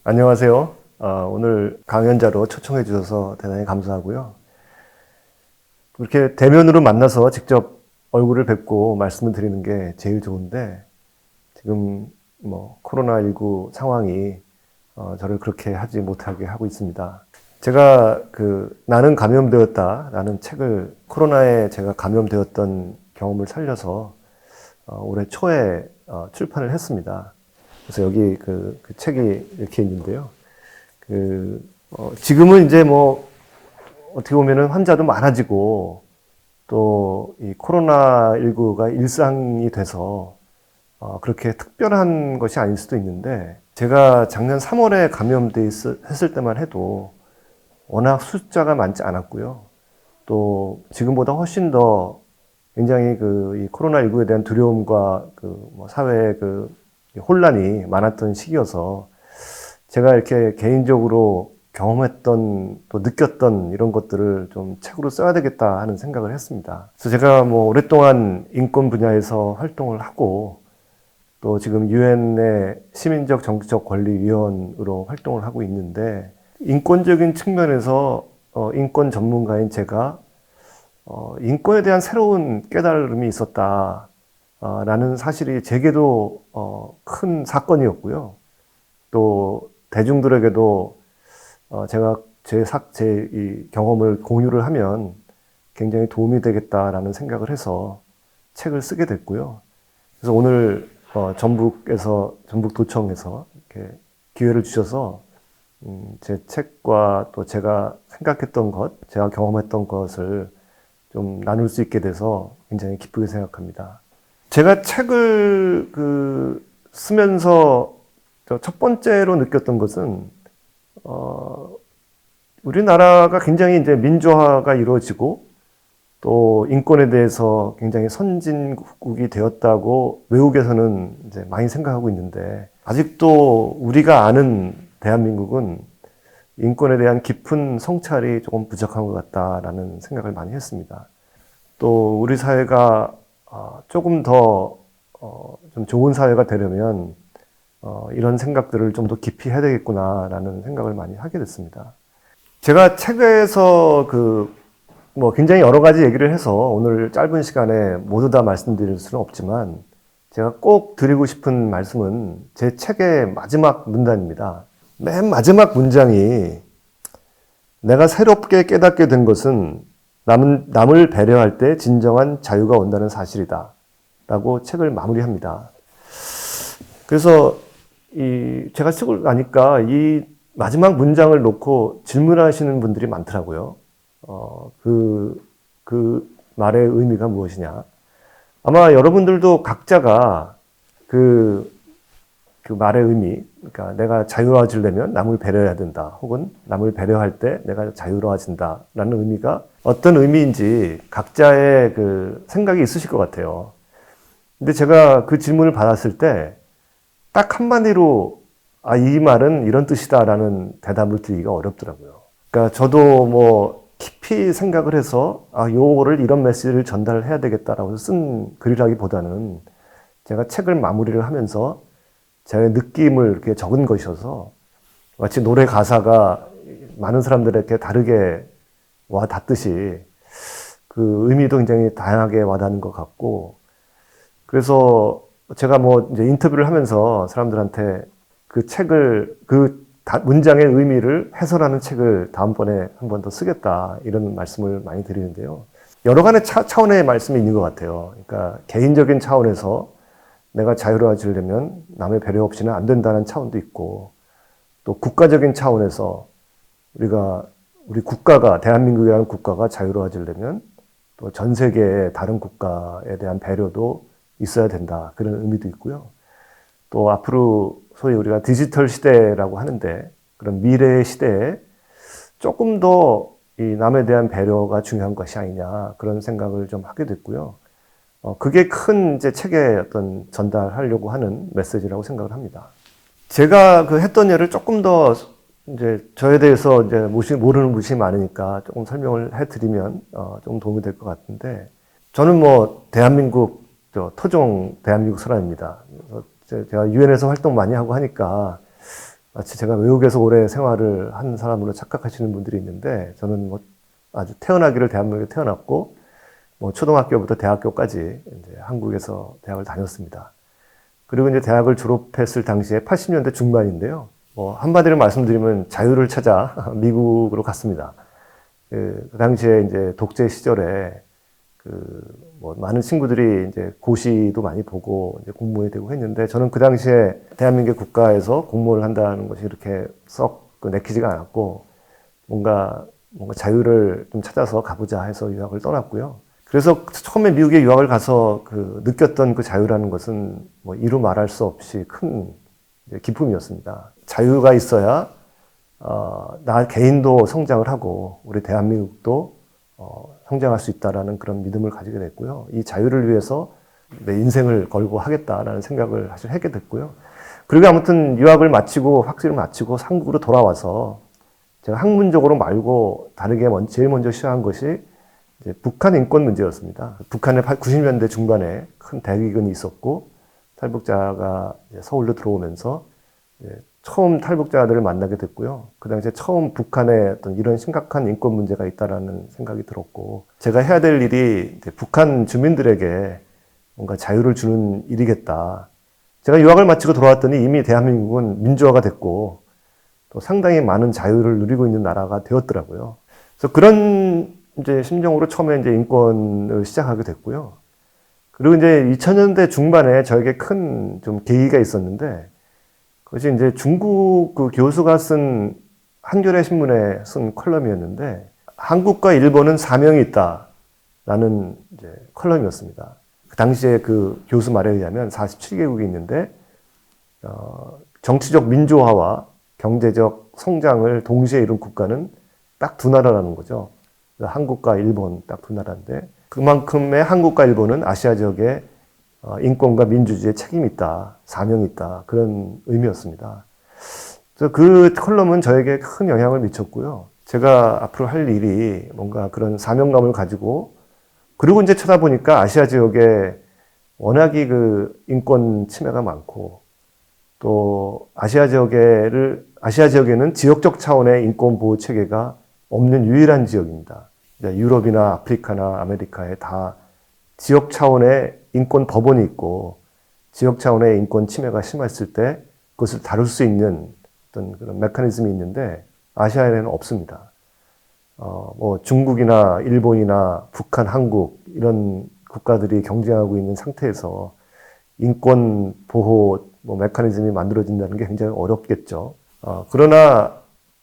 안녕하세요. 오늘 강연자로 초청해 주셔서 대단히 감사하고요. 이렇게 대면으로 만나서 직접 얼굴을 뵙고 말씀을 드리는 게 제일 좋은데 지금 코로나19 상황이 저를 그렇게 하지 못하게 하고 있습니다. 제가 나는 감염되었다 라는 책을 코로나에 제가 감염되었던 경험을 살려서 올해 초에 출판을 했습니다. 그래서 여기 그 책이 이렇게 있는데요. 지금은 이제 어떻게 보면은 환자도 많아지고 또 이 코로나19가 일상이 돼서 그렇게 특별한 것이 아닐 수도 있는데 제가 작년 3월에 했을 때만 해도 워낙 숫자가 많지 않았고요. 또 지금보다 훨씬 더 굉장히 이 코로나19에 대한 두려움과 사회의 혼란이 많았던 시기여서 제가 이렇게 개인적으로 경험했던 또 느꼈던 이런 것들을 좀 책으로 써야 되겠다 하는 생각을 했습니다. 그래서 제가 오랫동안 인권 분야에서 활동을 하고 또 지금 유엔의 시민적 정치적 권리위원으로 활동을 하고 있는데 인권적인 측면에서 인권 전문가인 제가 인권에 대한 새로운 깨달음이 있었다. 라는 사실이 제게도 큰 사건이었고요. 또 대중들에게도 제가 제 이 경험을 공유를 하면 굉장히 도움이 되겠다라는 생각을 해서 책을 쓰게 됐고요. 그래서 오늘 전북도청에서 이렇게 기회를 주셔서 제 책과 또 제가 생각했던 것, 제가 경험했던 것을 좀 나눌 수 있게 돼서 굉장히 기쁘게 생각합니다. 제가 책을 쓰면서 첫 번째로 느꼈던 것은 우리나라가 굉장히 이제 민주화가 이루어지고 또 인권에 대해서 굉장히 선진국이 되었다고 외국에서는 이제 많이 생각하고 있는데 아직도 우리가 아는 대한민국은 인권에 대한 깊은 성찰이 조금 부족한 것 같다라는 생각을 많이 했습니다. 또 우리 사회가 조금 더 좀 좋은 사회가 되려면 이런 생각들을 좀 더 깊이 해야 되겠구나라는 생각을 많이 하게 됐습니다. 제가 책에서 굉장히 여러 가지 얘기를 해서 오늘 짧은 시간에 모두 다 말씀드릴 수는 없지만 제가 꼭 드리고 싶은 말씀은 제 책의 마지막 문단입니다. 맨 마지막 문장이 내가 새롭게 깨닫게 된 것은 남을 배려할 때 진정한 자유가 온다는 사실이다. 라고 책을 마무리합니다. 그래서 제가 쓰고 나니까 이 마지막 문장을 놓고 질문하시는 분들이 많더라고요. 그 말의 의미가 무엇이냐. 아마 여러분들도 각자가 그 말의 의미, 그러니까 내가 자유로워지려면 남을 배려해야 된다. 혹은 남을 배려할 때 내가 자유로워진다. 라는 의미가 어떤 의미인지 각자의 생각이 있으실 것 같아요. 근데 제가 그 질문을 받았을 때 딱 한마디로 이 말은 이런 뜻이다라는 대답을 드리기가 어렵더라고요. 그러니까 저도 깊이 생각을 해서 요거를 이런 메시지를 전달을 해야 되겠다라고 쓴 글이라기보다는 제가 책을 마무리를 하면서 제 느낌을 이렇게 적은 것이어서 마치 노래 가사가 많은 사람들에게 다르게 와 닿듯이 그 의미도 굉장히 다양하게 와 닿는 것 같고 그래서 제가 이제 인터뷰를 하면서 사람들한테 그 책을, 문장의 의미를 해설하는 책을 다음번에 한 번 더 쓰겠다. 이런 말씀을 많이 드리는데요. 여러 가지 차원의 말씀이 있는 것 같아요. 그러니까 개인적인 차원에서 내가 자유로워지려면 남의 배려 없이는 안 된다는 차원도 있고 또 국가적인 차원에서 우리 국가가, 대한민국이라는 국가가 자유로워지려면 또 전 세계의 다른 국가에 대한 배려도 있어야 된다. 그런 의미도 있고요. 또 앞으로 소위 우리가 디지털 시대라고 하는데 그런 미래의 시대에 조금 더 이 남에 대한 배려가 중요한 것이 아니냐 그런 생각을 좀 하게 됐고요. 그게 큰 이제 책에 어떤 전달하려고 하는 메시지라고 생각을 합니다. 제가 했던 일을 조금 더 이제 저에 대해서 이제 모르는 분이 많으니까 조금 설명을 해드리면 조금 도움이 될 것 같은데 저는 대한민국 토종 대한민국 사람입니다. 제가 유엔에서 활동 많이 하고 하니까 마치 제가 외국에서 오래 생활을 한 사람으로 착각하시는 분들이 있는데, 저는 뭐 아주 태어나기를 대한민국에 태어났고, 뭐 초등학교부터 대학교까지 이제 한국에서 대학을 다녔습니다. 그리고 이제 대학을 졸업했을 당시에 80년대 중반인데요. 뭐 한마디로 말씀드리면 자유를 찾아 미국으로 갔습니다. 그 당시에 이제 독재 시절에 뭐 많은 친구들이 이제 고시도 많이 보고 이제 공무원이 되고 했는데, 저는 그 당시에 대한민국 국가에서 공무원을 한다는 것이 이렇게 썩 내키지가 않았고, 뭔가 자유를 좀 찾아서 가보자 해서 유학을 떠났고요. 그래서 처음에 미국에 유학을 가서 느꼈던 그 자유라는 것은 뭐 이루 말할 수 없이 큰 기쁨이었습니다. 자유가 있어야 나 개인도 성장을 하고 우리 대한민국도 성장할 수 있다라는 그런 믿음을 가지게 됐고요. 이 자유를 위해서 내 인생을 걸고 하겠다라는 생각을 사실 하게 됐고요. 그리고 아무튼 유학을 마치고 학습을 마치고 한국으로 돌아와서 제가 학문적으로 말고 다르게 제일 먼저 시작한 것이 이제 북한 인권 문제였습니다. 북한의 90년대 중반에 큰 대기근이 있었고, 탈북자가 서울로 들어오면서 처음 탈북자들을 만나게 됐고요. 그 당시에 처음 북한에 어떤 이런 심각한 인권 문제가 있다라는 생각이 들었고, 제가 해야 될 일이 이제 북한 주민들에게 뭔가 자유를 주는 일이겠다. 제가 유학을 마치고 돌아왔더니 이미 대한민국은 민주화가 됐고, 또 상당히 많은 자유를 누리고 있는 나라가 되었더라고요. 그래서 그런 이제 심정으로 처음에 이제 인권을 시작하게 됐고요. 그리고 이제 2000년대 중반에 저에게 큰 좀 계기가 있었는데, 그것이 이제 중국 그 교수가 쓴 한겨레 신문에 쓴 컬럼이었는데, 한국과 일본은 사명이 있다라는 이제 컬럼이었습니다. 그 당시에 그 교수 말에 의하면 47개국이 있는데, 정치적 민주화와 경제적 성장을 동시에 이룬 국가는 딱 두 나라라는 거죠. 한국과 일본 딱 두 나라인데, 그만큼의 한국과 일본은 아시아 지역에 인권과 민주주의에 책임이 있다, 사명이 있다, 그런 의미였습니다. 그래서 그 컬럼은 저에게 큰 영향을 미쳤고요. 제가 앞으로 할 일이 뭔가 그런 사명감을 가지고, 그리고 이제 쳐다보니까 아시아 지역에 워낙이 그 인권 침해가 많고, 또 아시아 지역에는 지역적 차원의 인권 보호 체계가 없는 유일한 지역입니다. 유럽이나 아프리카나 아메리카에 다 지역 차원의 인권 법원이 있고, 지역 차원의 인권 침해가 심했을 때 그것을 다룰 수 있는 어떤 그런 메커니즘이 있는데, 아시아에는 없습니다. 뭐 중국이나 일본이나 북한, 한국 이런 국가들이 경쟁하고 있는 상태에서 인권 보호 메커니즘이 만들어진다는 게 굉장히 어렵겠죠. 그러나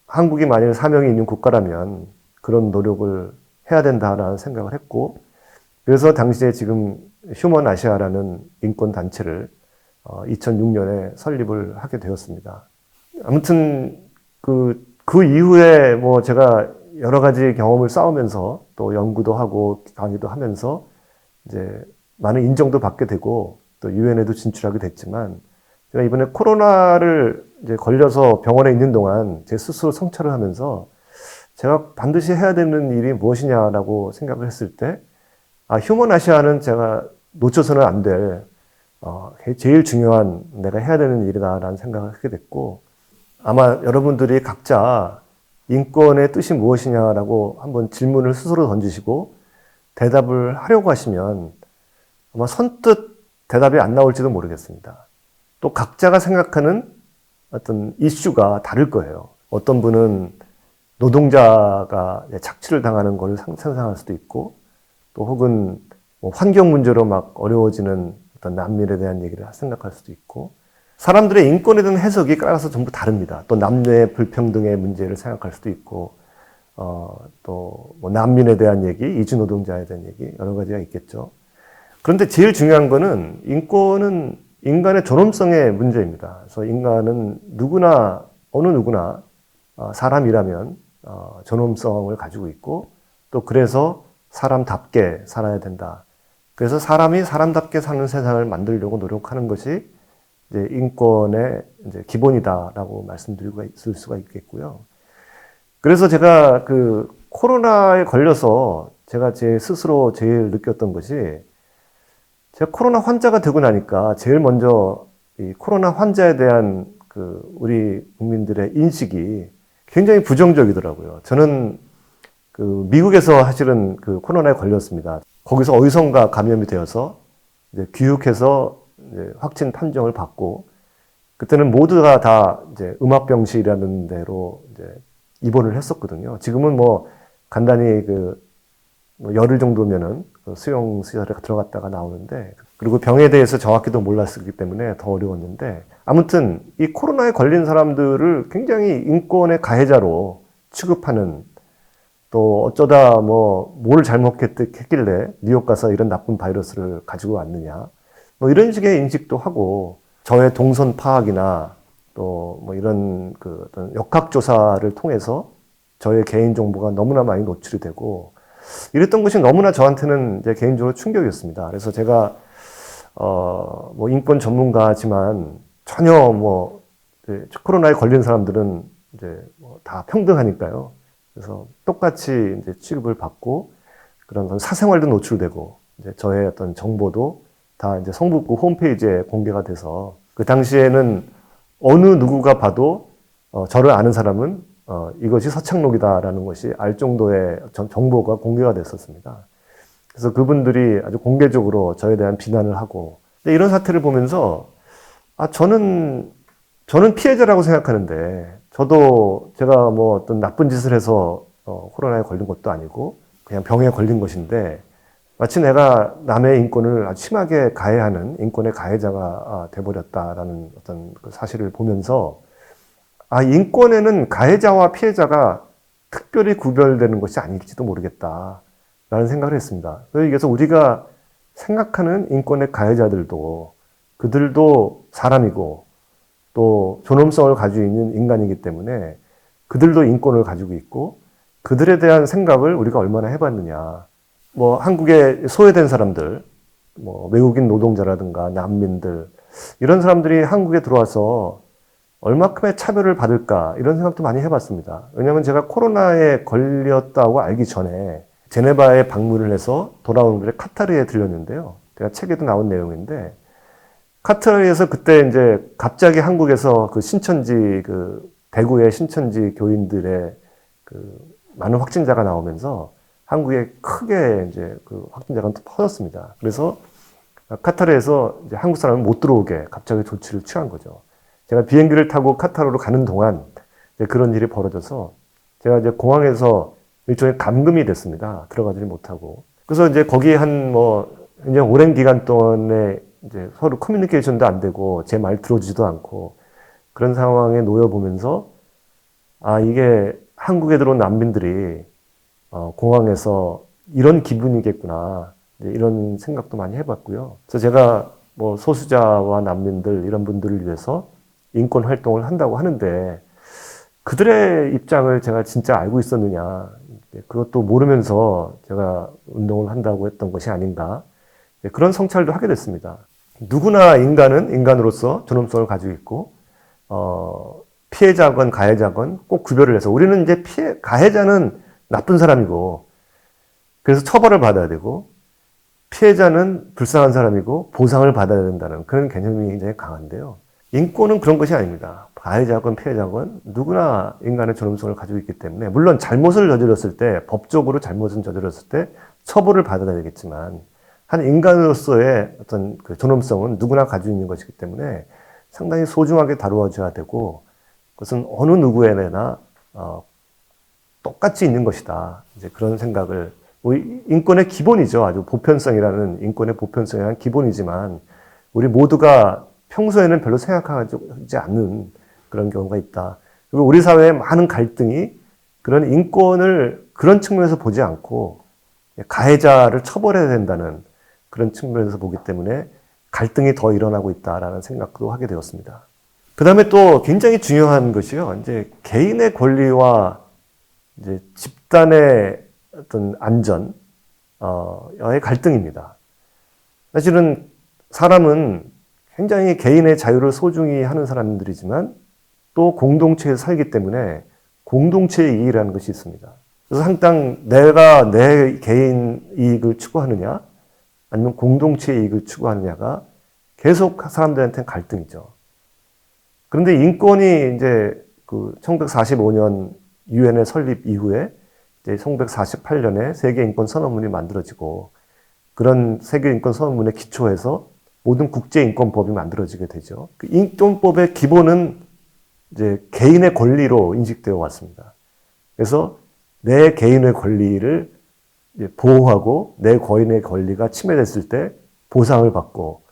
한국이 만일 사명이 있는 국가라면 그런 노력을 해야 된다라는 생각을 했고, 그래서 당시에 지금 휴먼 아시아라는 인권 단체를 2006년에 설립을 하게 되었습니다. 아무튼 그 이후에 뭐 제가 여러 가지 경험을 쌓으면서 또 연구도 하고 강의도 하면서 이제 많은 인정도 받게 되고 또 유엔에도 진출하게 됐지만, 제가 이번에 코로나를 이제 걸려서 병원에 있는 동안 제 스스로 성찰을 하면서 제가 반드시 해야 되는 일이 무엇이냐라고 생각을 했을 때, 휴먼 아시아는 제가 놓쳐서는 안 될, 제일 중요한 내가 해야 되는 일이다라는 생각을 하게 됐고, 아마 여러분들이 각자 인권의 뜻이 무엇이냐라고 한번 질문을 스스로 던지시고 대답을 하려고 하시면 아마 선뜻 대답이 안 나올지도 모르겠습니다. 또 각자가 생각하는 어떤 이슈가 다를 거예요. 어떤 분은 노동자가 착취를 당하는 걸 상상할 수도 있고, 또 혹은 뭐 환경 문제로 막 어려워지는 어떤 난민에 대한 얘기를 생각할 수도 있고, 사람들의 인권에 대한 해석이 따라서 전부 다릅니다. 또 남녀의 불평등의 문제를 생각할 수도 있고, 또 뭐 난민에 대한 얘기, 이주 노동자에 대한 얘기, 여러 가지가 있겠죠. 그런데 제일 중요한 거는 인권은 인간의 존엄성의 문제입니다. 그래서 인간은 어느 누구나 사람이라면 존엄성을 가지고 있고, 또 그래서 사람답게 살아야 된다. 그래서 사람이 사람답게 사는 세상을 만들려고 노력하는 것이 이제 인권의 이제 기본이다라고 말씀드리고 있을 수가 있겠고요. 그래서 제가 그 코로나에 걸려서 제가 제 스스로 제일 느꼈던 것이, 제가 코로나 환자가 되고 나니까 제일 먼저 이 코로나 환자에 대한 우리 국민들의 인식이 굉장히 부정적이더라고요. 저는 미국에서 사실은 코로나에 걸렸습니다. 거기서 어디선가 감염이 되어서 이제 귀국해서 이제 확진 판정을 받고, 그때는 모두가 다 이제 음압병실이라는 데로 이제 입원을 했었거든요. 지금은 뭐 간단히 뭐 열흘 정도면은 수용시설에 들어갔다가 나오는데, 그리고 병에 대해서 정확히도 몰랐기 때문에 더 어려웠는데, 아무튼 이 코로나에 걸린 사람들을 굉장히 인권의 가해자로 취급하는, 또 어쩌다 뭘 잘못했길래 뉴욕 가서 이런 나쁜 바이러스를 가지고 왔느냐, 뭐 이런 식의 인식도 하고, 저의 동선 파악이나 또 뭐 이런 어떤 역학조사를 통해서 저의 개인 정보가 너무나 많이 노출이 되고, 이랬던 것이 너무나 저한테는 이제 개인적으로 충격이었습니다. 그래서 제가 뭐 인권 전문가지만 전혀 코로나에 걸린 사람들은 이제 다 평등하니까요. 그래서 똑같이 이제 취급을 받고, 그런 사생활도 노출되고, 이제 저의 어떤 정보도 다 이제 성북구 홈페이지에 공개가 돼서, 그 당시에는 어느 누구가 봐도 저를 아는 사람은 이것이 서창록이다라는 것이 알 정도의 정보가 공개가 됐었습니다. 그래서 그분들이 아주 공개적으로 저에 대한 비난을 하고, 이런 사태를 보면서 저는 피해자라고 생각하는데, 저도 제가 뭐 어떤 나쁜 짓을 해서 코로나에 걸린 것도 아니고 그냥 병에 걸린 것인데, 마치 내가 남의 인권을 아주 심하게 가해하는 인권의 가해자가 돼버렸다라는 어떤 사실을 보면서, 인권에는 가해자와 피해자가 특별히 구별되는 것이 아닐지도 모르겠다라는 생각을 했습니다. 그래서 우리가 생각하는 인권의 가해자들도, 그들도 사람이고 또 존엄성을 가지고 있는 인간이기 때문에 그들도 인권을 가지고 있고, 그들에 대한 생각을 우리가 얼마나 해봤느냐. 한국에 소외된 사람들, 외국인 노동자라든가 난민들, 이런 사람들이 한국에 들어와서 얼마큼의 차별을 받을까, 이런 생각도 많이 해봤습니다. 왜냐하면 제가 코로나에 걸렸다고 알기 전에 제네바에 방문을 해서 돌아오는 길에 카타르에 들렸는데요. 제가 책에도 나온 내용인데, 카타르에서 그때 이제 갑자기 한국에서 신천지, 대구의 신천지 교인들의 많은 확진자가 나오면서 한국에 크게 이제 확진자가 퍼졌습니다. 그래서 카타르에서 이제 한국 사람은 못 들어오게 갑자기 조치를 취한 거죠. 제가 비행기를 타고 카타르로 가는 동안 이제 그런 일이 벌어져서 제가 이제 공항에서 일종의 감금이 됐습니다. 들어가지 못하고. 그래서 이제 거기 굉장히 오랜 기간 동안에 이제 서로 커뮤니케이션도 안 되고 제 말 들어주지도 않고, 그런 상황에 놓여 보면서 이게 한국에 들어온 난민들이 공항에서 이런 기분이겠구나, 이런 생각도 많이 해봤고요. 그래서 제가 소수자와 난민들 이런 분들을 위해서 인권 활동을 한다고 하는데, 그들의 입장을 제가 진짜 알고 있었느냐, 그것도 모르면서 제가 운동을 한다고 했던 것이 아닌가, 그런 성찰도 하게 됐습니다. 누구나 인간은 인간으로서 존엄성을 가지고 있고, 피해자건 가해자건 꼭 구별을 해서, 우리는 이제 가해자는 나쁜 사람이고 그래서 처벌을 받아야 되고, 피해자는 불쌍한 사람이고 보상을 받아야 된다는 그런 개념이 굉장히 강한데요. 인권은 그런 것이 아닙니다. 가해자건 피해자건 누구나 인간의 존엄성을 가지고 있기 때문에, 물론 잘못을 저질렀을 때, 법적으로 잘못을 저질렀을 때 처벌을 받아야 되겠지만, 한 인간으로서의 어떤 존엄성은 누구나 가지고 있는 것이기 때문에 상당히 소중하게 다루어져야 되고, 그것은 어느 누구에나 똑같이 있는 것이다. 이제 그런 생각을, 인권의 기본이죠. 아주 보편성이라는, 인권의 보편성이라는 기본이지만, 우리 모두가 평소에는 별로 생각하지 않는 그런 경우가 있다. 그리고 우리 사회의 많은 갈등이 그런 인권을 그런 측면에서 보지 않고 가해자를 처벌해야 된다는 그런 측면에서 보기 때문에 갈등이 더 일어나고 있다라는 생각도 하게 되었습니다. 그 다음에 또 굉장히 중요한 것이요, 이제 개인의 권리와 이제 집단의 어떤 안전의 갈등입니다. 사실은 사람은 굉장히 개인의 자유를 소중히 하는 사람들이지만 또 공동체에 살기 때문에 공동체의 이익이라는 것이 있습니다. 그래서 항상 내가 내 개인 이익을 추구하느냐 아니면 공동체의 이익을 추구하느냐가 계속 사람들한테는 갈등이죠. 그런데 인권이 이제 그 1945년 유엔의 설립 이후에 이제 1948년에 세계 인권 선언문이 만들어지고 그런 세계 인권 선언문에 기초해서 모든 국제 인권법이 만들어지게 되죠. 그 인권법의 기본은 이제 개인의 권리로 인식되어 왔습니다. 그래서 내 개인의 권리를 보호하고 내 거인의 권리가 침해됐을 때 보상을 받고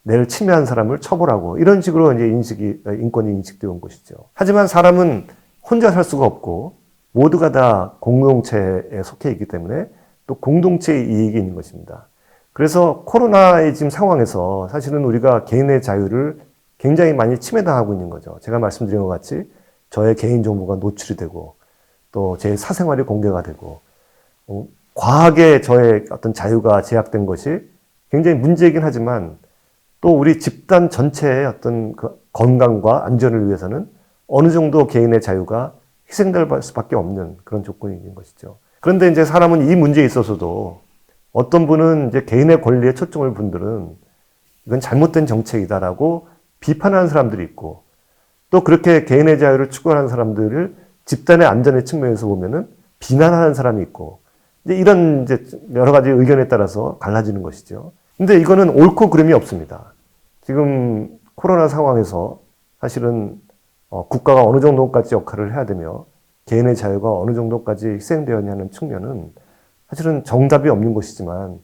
내를 침해한 사람을 처벌하고 이런 식으로 이제 인권이 인식되어 온 것이죠. 하지만 사람은 혼자 살 수가 없고 모두가 다 공동체에 속해 있기 때문에 또 공동체의 이익이 있는 것입니다. 그래서 코로나의 지금 상황에서 사실은 우리가 개인의 자유를 굉장히 많이 침해당하고 있는 거죠. 제가 말씀드린 것 같이 저의 개인정보가 노출이 되고 또 제 사생활이 공개가 되고 과하게 저의 어떤 자유가 제약된 것이 굉장히 문제이긴 하지만 또 우리 집단 전체의 어떤 그 건강과 안전을 위해서는 어느 정도 개인의 자유가 희생될 수밖에 없는 그런 조건이 있는 것이죠. 그런데 이제 사람은 이 문제에 있어서도 어떤 분은 이제 개인의 권리에 초점을 분들은 이건 잘못된 정책이다라고 비판하는 사람들이 있고 또 그렇게 개인의 자유를 추구하는 사람들을 집단의 안전의 측면에서 보면은 비난하는 사람이 있고 이제 이런 이제 여러 가지 의견에 따라서 갈라지는 것이죠. 근데 이거는 옳고 그름이 없습니다. 지금 코로나 상황에서 사실은 국가가 어느 정도까지 역할을 해야 되며 개인의 자유가 어느 정도까지 희생되었냐는 측면은 사실은 정답이 없는 것이지만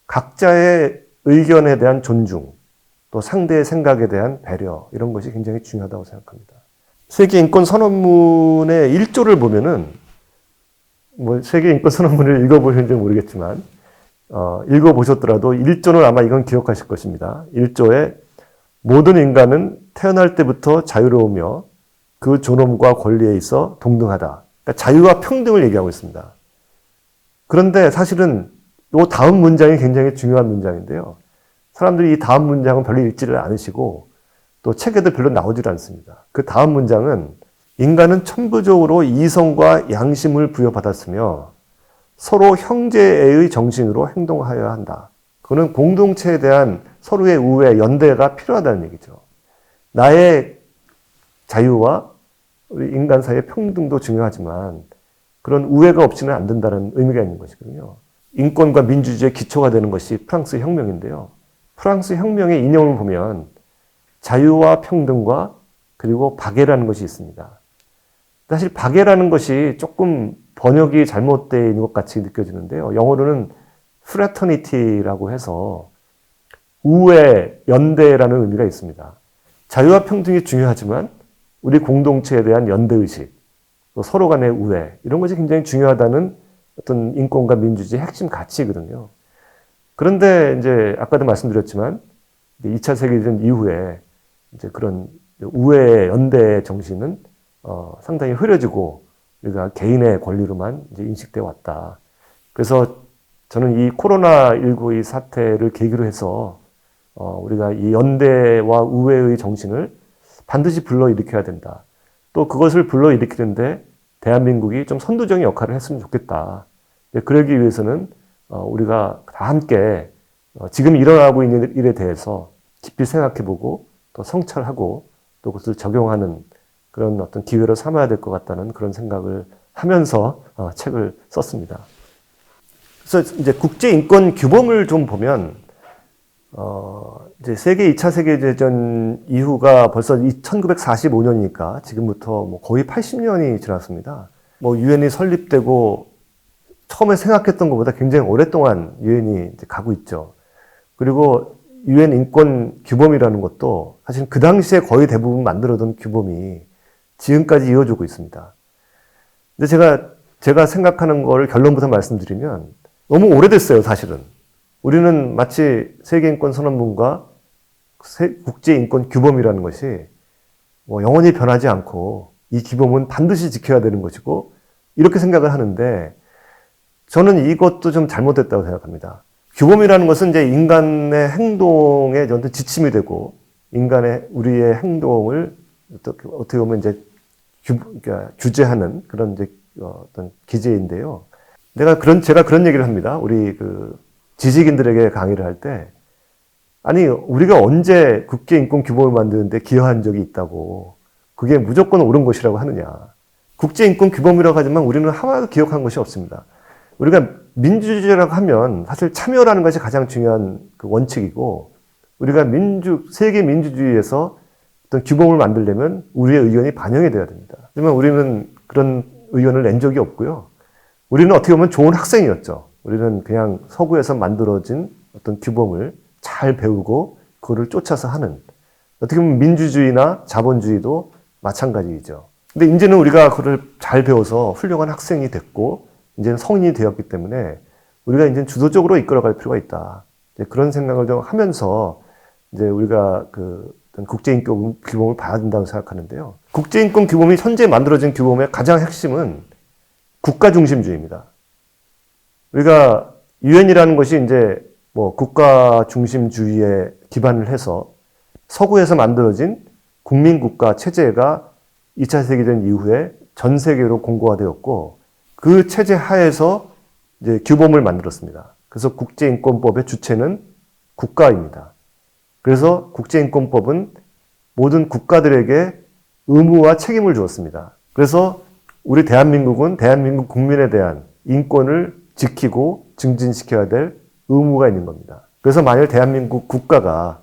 각자의 의견에 대한 존중 또 상대의 생각에 대한 배려 이런 것이 굉장히 중요하다고 생각합니다. 세계 인권 선언문의 1조를 보면은 뭐 세계 인권 선언문을 읽어보셨는지 모르겠지만 읽어보셨더라도 1조는 아마 이건 기억하실 것입니다. 1조에 모든 인간은 태어날 때부터 자유로우며 그 존엄과 권리에 있어 동등하다. 그러니까 자유와 평등을 얘기하고 있습니다. 그런데 사실은 이 다음 문장이 굉장히 중요한 문장인데요. 사람들이 이 다음 문장은 별로 읽지를 않으시고 또 책에도 별로 나오질 않습니다. 그 다음 문장은 인간은 천부적으로 이성과 양심을 부여받았으며 서로 형제의 정신으로 행동하여야 한다. 그거는 공동체에 대한 서로의 우애, 연대가 필요하다는 얘기죠. 나의 자유와 우리 인간 사이의 평등도 중요하지만 그런 우애가 없이는 안 된다는 의미가 있는 것이거든요. 인권과 민주주의의 기초가 되는 것이 프랑스 혁명인데요. 프랑스 혁명의 이념을 보면 자유와 평등과 그리고 박애라는 것이 있습니다. 사실 박애라는 것이 조금 번역이 잘못되어 있는 것 같이 느껴지는데요. 영어로는 fraternity라고 해서 우애, 연대라는 의미가 있습니다. 자유와 평등이 중요하지만 우리 공동체에 대한 연대의식, 또 서로 간의 우애, 이런 것이 굉장히 중요하다는 어떤 인권과 민주주의의 핵심 가치거든요. 그런데 이제 아까도 말씀드렸지만 2차 세계대전 이후에 이제 그런 우애의 연대의 정신은 상당히 흐려지고 우리가 개인의 권리로만 이제 인식되어 왔다. 그래서 저는 이 코로나19 이 사태를 계기로 해서 우리가 이 연대와 우애의 정신을 반드시 불러일으켜야 된다. 또 그것을 불러일으키는데 대한민국이 좀 선두적인 역할을 했으면 좋겠다. 그러기 위해서는 우리가 다 함께 지금 일어나고 있는 일에 대해서 깊이 생각해보고 또 성찰하고 또 그것을 적용하는 그런 어떤 기회로 삼아야 될 것 같다는 그런 생각을 하면서 책을 썼습니다. 그래서 이제 국제 인권 규범을 좀 보면 이제 세계 2차 세계대전 이후가 벌써 1945년이니까 지금부터 뭐 거의 80년이 지났습니다. 뭐 유엔이 설립되고 처음에 생각했던 것보다 굉장히 오랫동안 유엔이 가고 있죠. 그리고 유엔 인권 규범이라는 것도 사실 그 당시에 거의 대부분 만들어둔 규범이 지금까지 이어지고 있습니다. 근데 제가 생각하는 거를 결론부터 말씀드리면 너무 오래됐어요, 사실은. 우리는 마치 세계인권 선언문과 국제인권 규범이라는 것이 뭐 영원히 변하지 않고 이 규범은 반드시 지켜야 되는 것이고 이렇게 생각을 하는데 저는 이것도 좀 잘못됐다고 생각합니다. 규범이라는 것은 이제 인간의 행동의 어떤 지침이 되고 인간의 우리의 행동을 어떻게 보면 이제 그러니까 규제하는 그런 이제 어떤 기제인데요. 제가 그런 얘기를 합니다. 우리 그 지식인들에게 강의를 할 때 아니, 우리가 언제 국제인권규범을 만드는데 기여한 적이 있다고 그게 무조건 옳은 것이라고 하느냐. 국제인권규범이라고 하지만 우리는 하나도 기억한 것이 없습니다. 우리가 민주주의라고 하면 사실 참여라는 것이 가장 중요한 그 원칙이고, 우리가 세계 민주주의에서 어떤 규범을 만들려면 우리의 의견이 반영이 돼야 됩니다. 하지만 우리는 그런 의견을 낸 적이 없고요. 우리는 어떻게 보면 좋은 학생이었죠. 우리는 그냥 서구에서 만들어진 어떤 규범을 잘 배우고 그거를 쫓아서 하는, 어떻게 보면 민주주의나 자본주의도 마찬가지이죠. 근데 이제는 우리가 그걸 잘 배워서 훌륭한 학생이 됐고 이제는 성인이 되었기 때문에 우리가 이제 주도적으로 이끌어갈 필요가 있다. 그런 생각을 좀 하면서 이제 우리가 국제인권 규범을 봐야 된다고 생각하는데요. 국제인권 규범이 현재 만들어진 규범의 가장 핵심은 국가 중심주의입니다. 우리가 유엔이라는 것이 이제 뭐 국가 중심주의에 기반을 해서 서구에서 만들어진 국민국가 체제가 2차 세계대전 이후에 전 세계로 공고화되었고, 그 체제 하에서 이제 규범을 만들었습니다. 그래서 국제인권법의 주체는 국가입니다. 그래서 국제인권법은 모든 국가들에게 의무와 책임을 주었습니다. 그래서 우리 대한민국은 대한민국 국민에 대한 인권을 지키고 증진시켜야 될 의무가 있는 겁니다. 그래서 만일 대한민국 국가가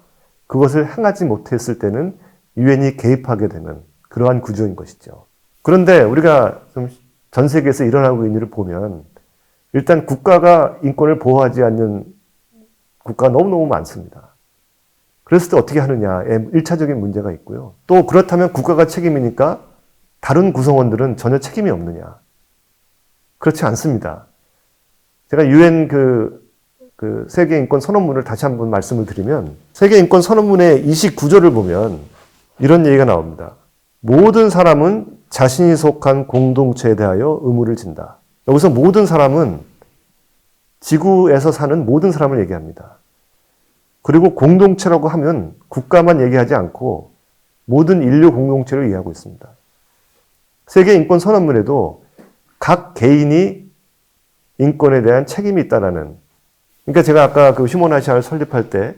그것을 행하지 못했을 때는 유엔이 개입하게 되는 그러한 구조인 것이죠. 그런데 우리가 전 세계에서 일어나고 있는 일을 보면 일단 국가가 인권을 보호하지 않는 국가가 너무너무 많습니다. 그랬을 때 어떻게 하느냐에 1차적인 문제가 있고요. 또 그렇다면 국가가 책임이니까 다른 구성원들은 전혀 책임이 없느냐. 그렇지 않습니다. 제가 유엔 세계인권 선언문을 다시 한번 말씀을 드리면, 세계인권 선언문의 29조를 보면 이런 얘기가 나옵니다. 모든 사람은 자신이 속한 공동체에 대하여 의무를 진다. 여기서 모든 사람은 지구에서 사는 모든 사람을 얘기합니다. 그리고 공동체라고 하면 국가만 얘기하지 않고 모든 인류 공동체를 얘기하고 있습니다. 세계인권 선언문에도 각 개인이 인권에 대한 책임이 있다라는, 그러니까 제가 아까 그 휴먼 아시아를 설립할 때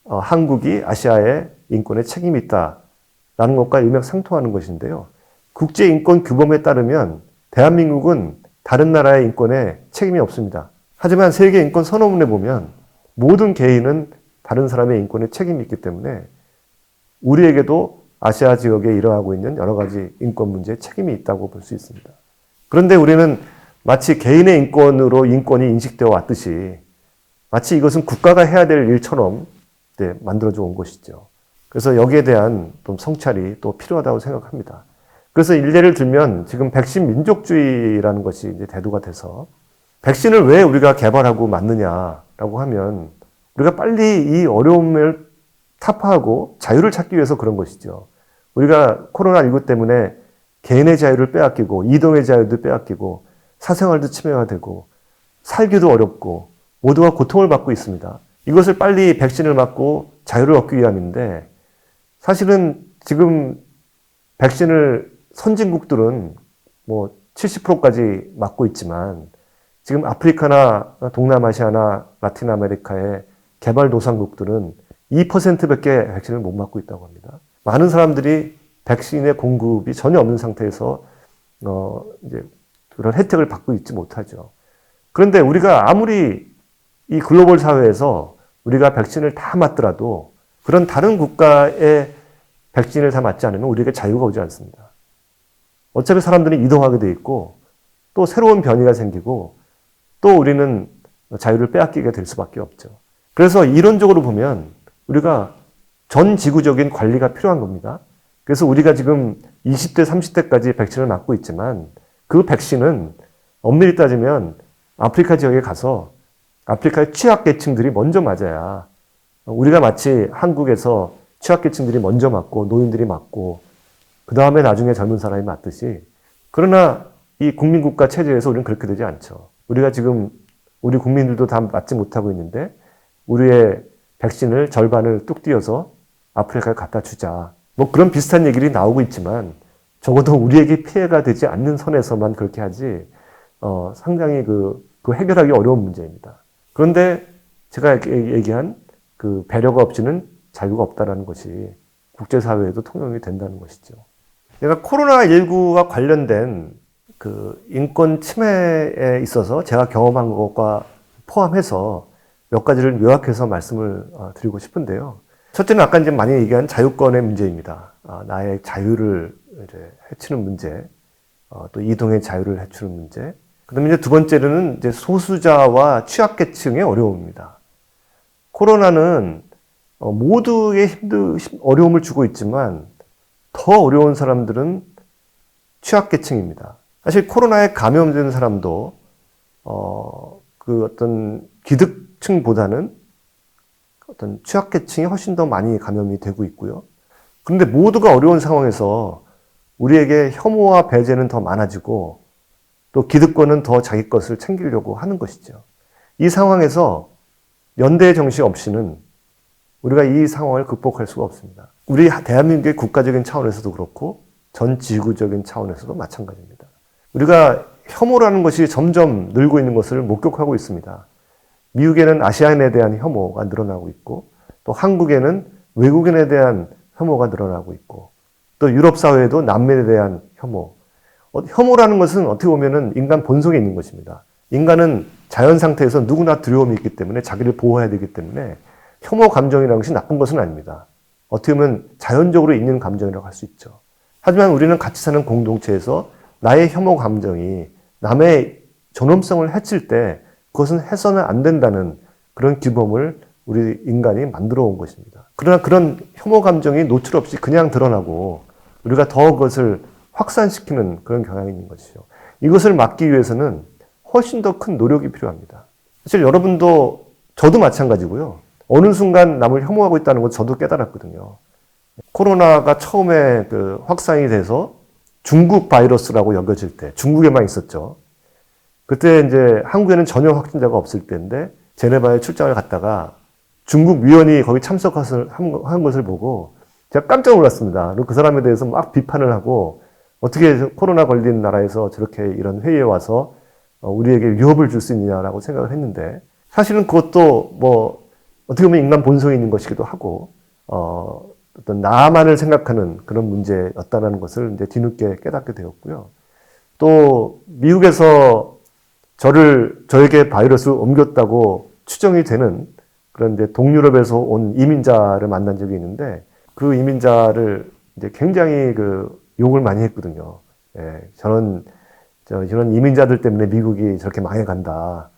한국이 아시아의 인권에 책임이 있다라는 것과 일맥상통하는 것인데요. 국제인권 규범에 따르면 대한민국은 다른 나라의 인권에 책임이 없습니다. 하지만 세계인권 선언문에 보면 모든 개인은 다른 사람의 인권에 책임이 있기 때문에 우리에게도 아시아 지역에 일어나고 있는 여러 가지 인권 문제에 책임이 있다고 볼 수 있습니다. 그런데 우리는 마치 개인의 인권으로 인권이 인식되어 왔듯이 마치 이것은 국가가 해야 될 일처럼 만들어져 온 것이죠. 그래서 여기에 대한 좀 성찰이 또 필요하다고 생각합니다. 그래서 일례를 들면 지금 백신 민족주의라는 것이 이제 대두가 돼서, 백신을 왜 우리가 개발하고 맞느냐라고 하면 우리가 빨리 이 어려움을 타파하고 자유를 찾기 위해서 그런 것이죠. 우리가 코로나19 때문에 개인의 자유를 빼앗기고 이동의 자유도 빼앗기고 사생활도 침해가 되고 살기도 어렵고 모두가 고통을 받고 있습니다. 이것을 빨리 백신을 맞고 자유를 얻기 위함인데, 사실은 지금 백신을 선진국들은 뭐 70%까지 맞고 있지만 지금 아프리카나 동남아시아나 라틴 아메리카의 개발도상국들은 2%밖에 백신을 못 맞고 있다고 합니다. 많은 사람들이 백신의 공급이 전혀 없는 상태에서 이제 그런 혜택을 받고 있지 못하죠. 그런데 우리가 아무리 이 글로벌 사회에서 우리가 백신을 다 맞더라도 그런 다른 국가의 백신을 다 맞지 않으면 우리에게 자유가 오지 않습니다. 어차피 사람들이 이동하게 돼 있고 또 새로운 변이가 생기고 또 우리는 자유를 빼앗기게 될 수밖에 없죠. 그래서 이론적으로 보면 우리가 전 지구적인 관리가 필요한 겁니다. 그래서 우리가 지금 20대, 30대까지 백신을 맞고 있지만 그 백신은 엄밀히 따지면 아프리카 지역에 가서 아프리카의 취약계층들이 먼저 맞아야, 우리가 마치 한국에서 취약계층들이 먼저 맞고 노인들이 맞고 그 다음에 나중에 젊은 사람이 맞듯이, 그러나 이 국민국가 체제에서 우리는 그렇게 되지 않죠. 우리가 지금 우리 국민들도 다 맞지 못하고 있는데 우리의 백신을 절반을 뚝 띄어서 아프리카에 갖다 주자. 뭐 그런 비슷한 얘기들이 나오고 있지만 적어도 우리에게 피해가 되지 않는 선에서만 그렇게 하지, 상당히 그 해결하기 어려운 문제입니다. 그런데 제가 얘기한 그 배려가 없이는 자유가 없다라는 것이 국제사회에도 통용이 된다는 것이죠. 제가 코로나19와 관련된 그 인권 침해에 있어서 제가 경험한 것과 포함해서 몇 가지를 요약해서 말씀을 드리고 싶은데요. 첫째는 아까 이제 많이 얘기한 자유권의 문제입니다. 나의 자유를 이제 해치는 문제, 또 이동의 자유를 해치는 문제. 그다음에 이제 두 번째로는 이제 소수자와 취약계층의 어려움입니다. 코로나는 모두의 어려움을 주고 있지만 더 어려운 사람들은 취약계층입니다. 사실 코로나에 감염된 사람도 그 어떤 기득층보다는 어떤 취약계층이 훨씬 더 많이 감염이 되고 있고요. 그런데 모두가 어려운 상황에서 우리에게 혐오와 배제는 더 많아지고 또 기득권은 더 자기 것을 챙기려고 하는 것이죠. 이 상황에서 연대의 정신 없이는 우리가 이 상황을 극복할 수가 없습니다. 우리 대한민국의 국가적인 차원에서도 그렇고 전 지구적인 차원에서도 마찬가지입니다. 우리가 혐오라는 것이 점점 늘고 있는 것을 목격하고 있습니다. 미국에는 아시아인에 대한 혐오가 늘어나고 있고 또 한국에는 외국인에 대한 혐오가 늘어나고 있고 또 유럽 사회에도 남매에 대한 혐오. 혐오라는 것은 어떻게 보면은 인간 본성에 있는 것입니다. 인간은 자연 상태에서 누구나 두려움이 있기 때문에 자기를 보호해야 되기 때문에 혐오 감정이라는 것이 나쁜 것은 아닙니다. 어떻게 보면 자연적으로 있는 감정이라고 할 수 있죠. 하지만 우리는 같이 사는 공동체에서 나의 혐오 감정이 남의 존엄성을 해칠 때 그것은 해서는 안 된다는 그런 규범을 우리 인간이 만들어 온 것입니다. 그러나 그런 혐오 감정이 노출 없이 그냥 드러나고 우리가 더 그것을 확산시키는 그런 경향이 있는 것이죠. 이것을 막기 위해서는 훨씬 더 큰 노력이 필요합니다. 사실 여러분도 저도 마찬가지고요. 어느 순간 남을 혐오하고 있다는 것 저도 깨달았거든요. 코로나가 처음에 그 확산이 돼서 중국 바이러스라고 여겨질 때 중국에만 있었죠. 그때 이제 한국에는 전혀 확진자가 없을 때인데 제네바에 출장을 갔다가 중국 위원이 거기 참석한 것을 보고 제가 깜짝 놀랐습니다. 그리고 그 사람에 대해서 막 비판을 하고 어떻게 코로나 걸린 나라에서 저렇게 이런 회의에 와서 우리에게 위협을 줄 수 있느냐라고 생각을 했는데 사실은 그것도 뭐 어떻게 보면 인간 본성이 있는 것이기도 하고 어떤 나만을 생각하는 그런 문제였다는 것을 이제 뒤늦게 깨닫게 되었고요. 또 미국에서 저에게 바이러스를 옮겼다고 추정이 되는 그런 이제 동유럽에서 온 이민자를 만난 적이 있는데 그 이민자를 이제 굉장히 그 욕을 많이 했거든요. 예, 저런 이민자들 때문에 미국이 저렇게 망해간다.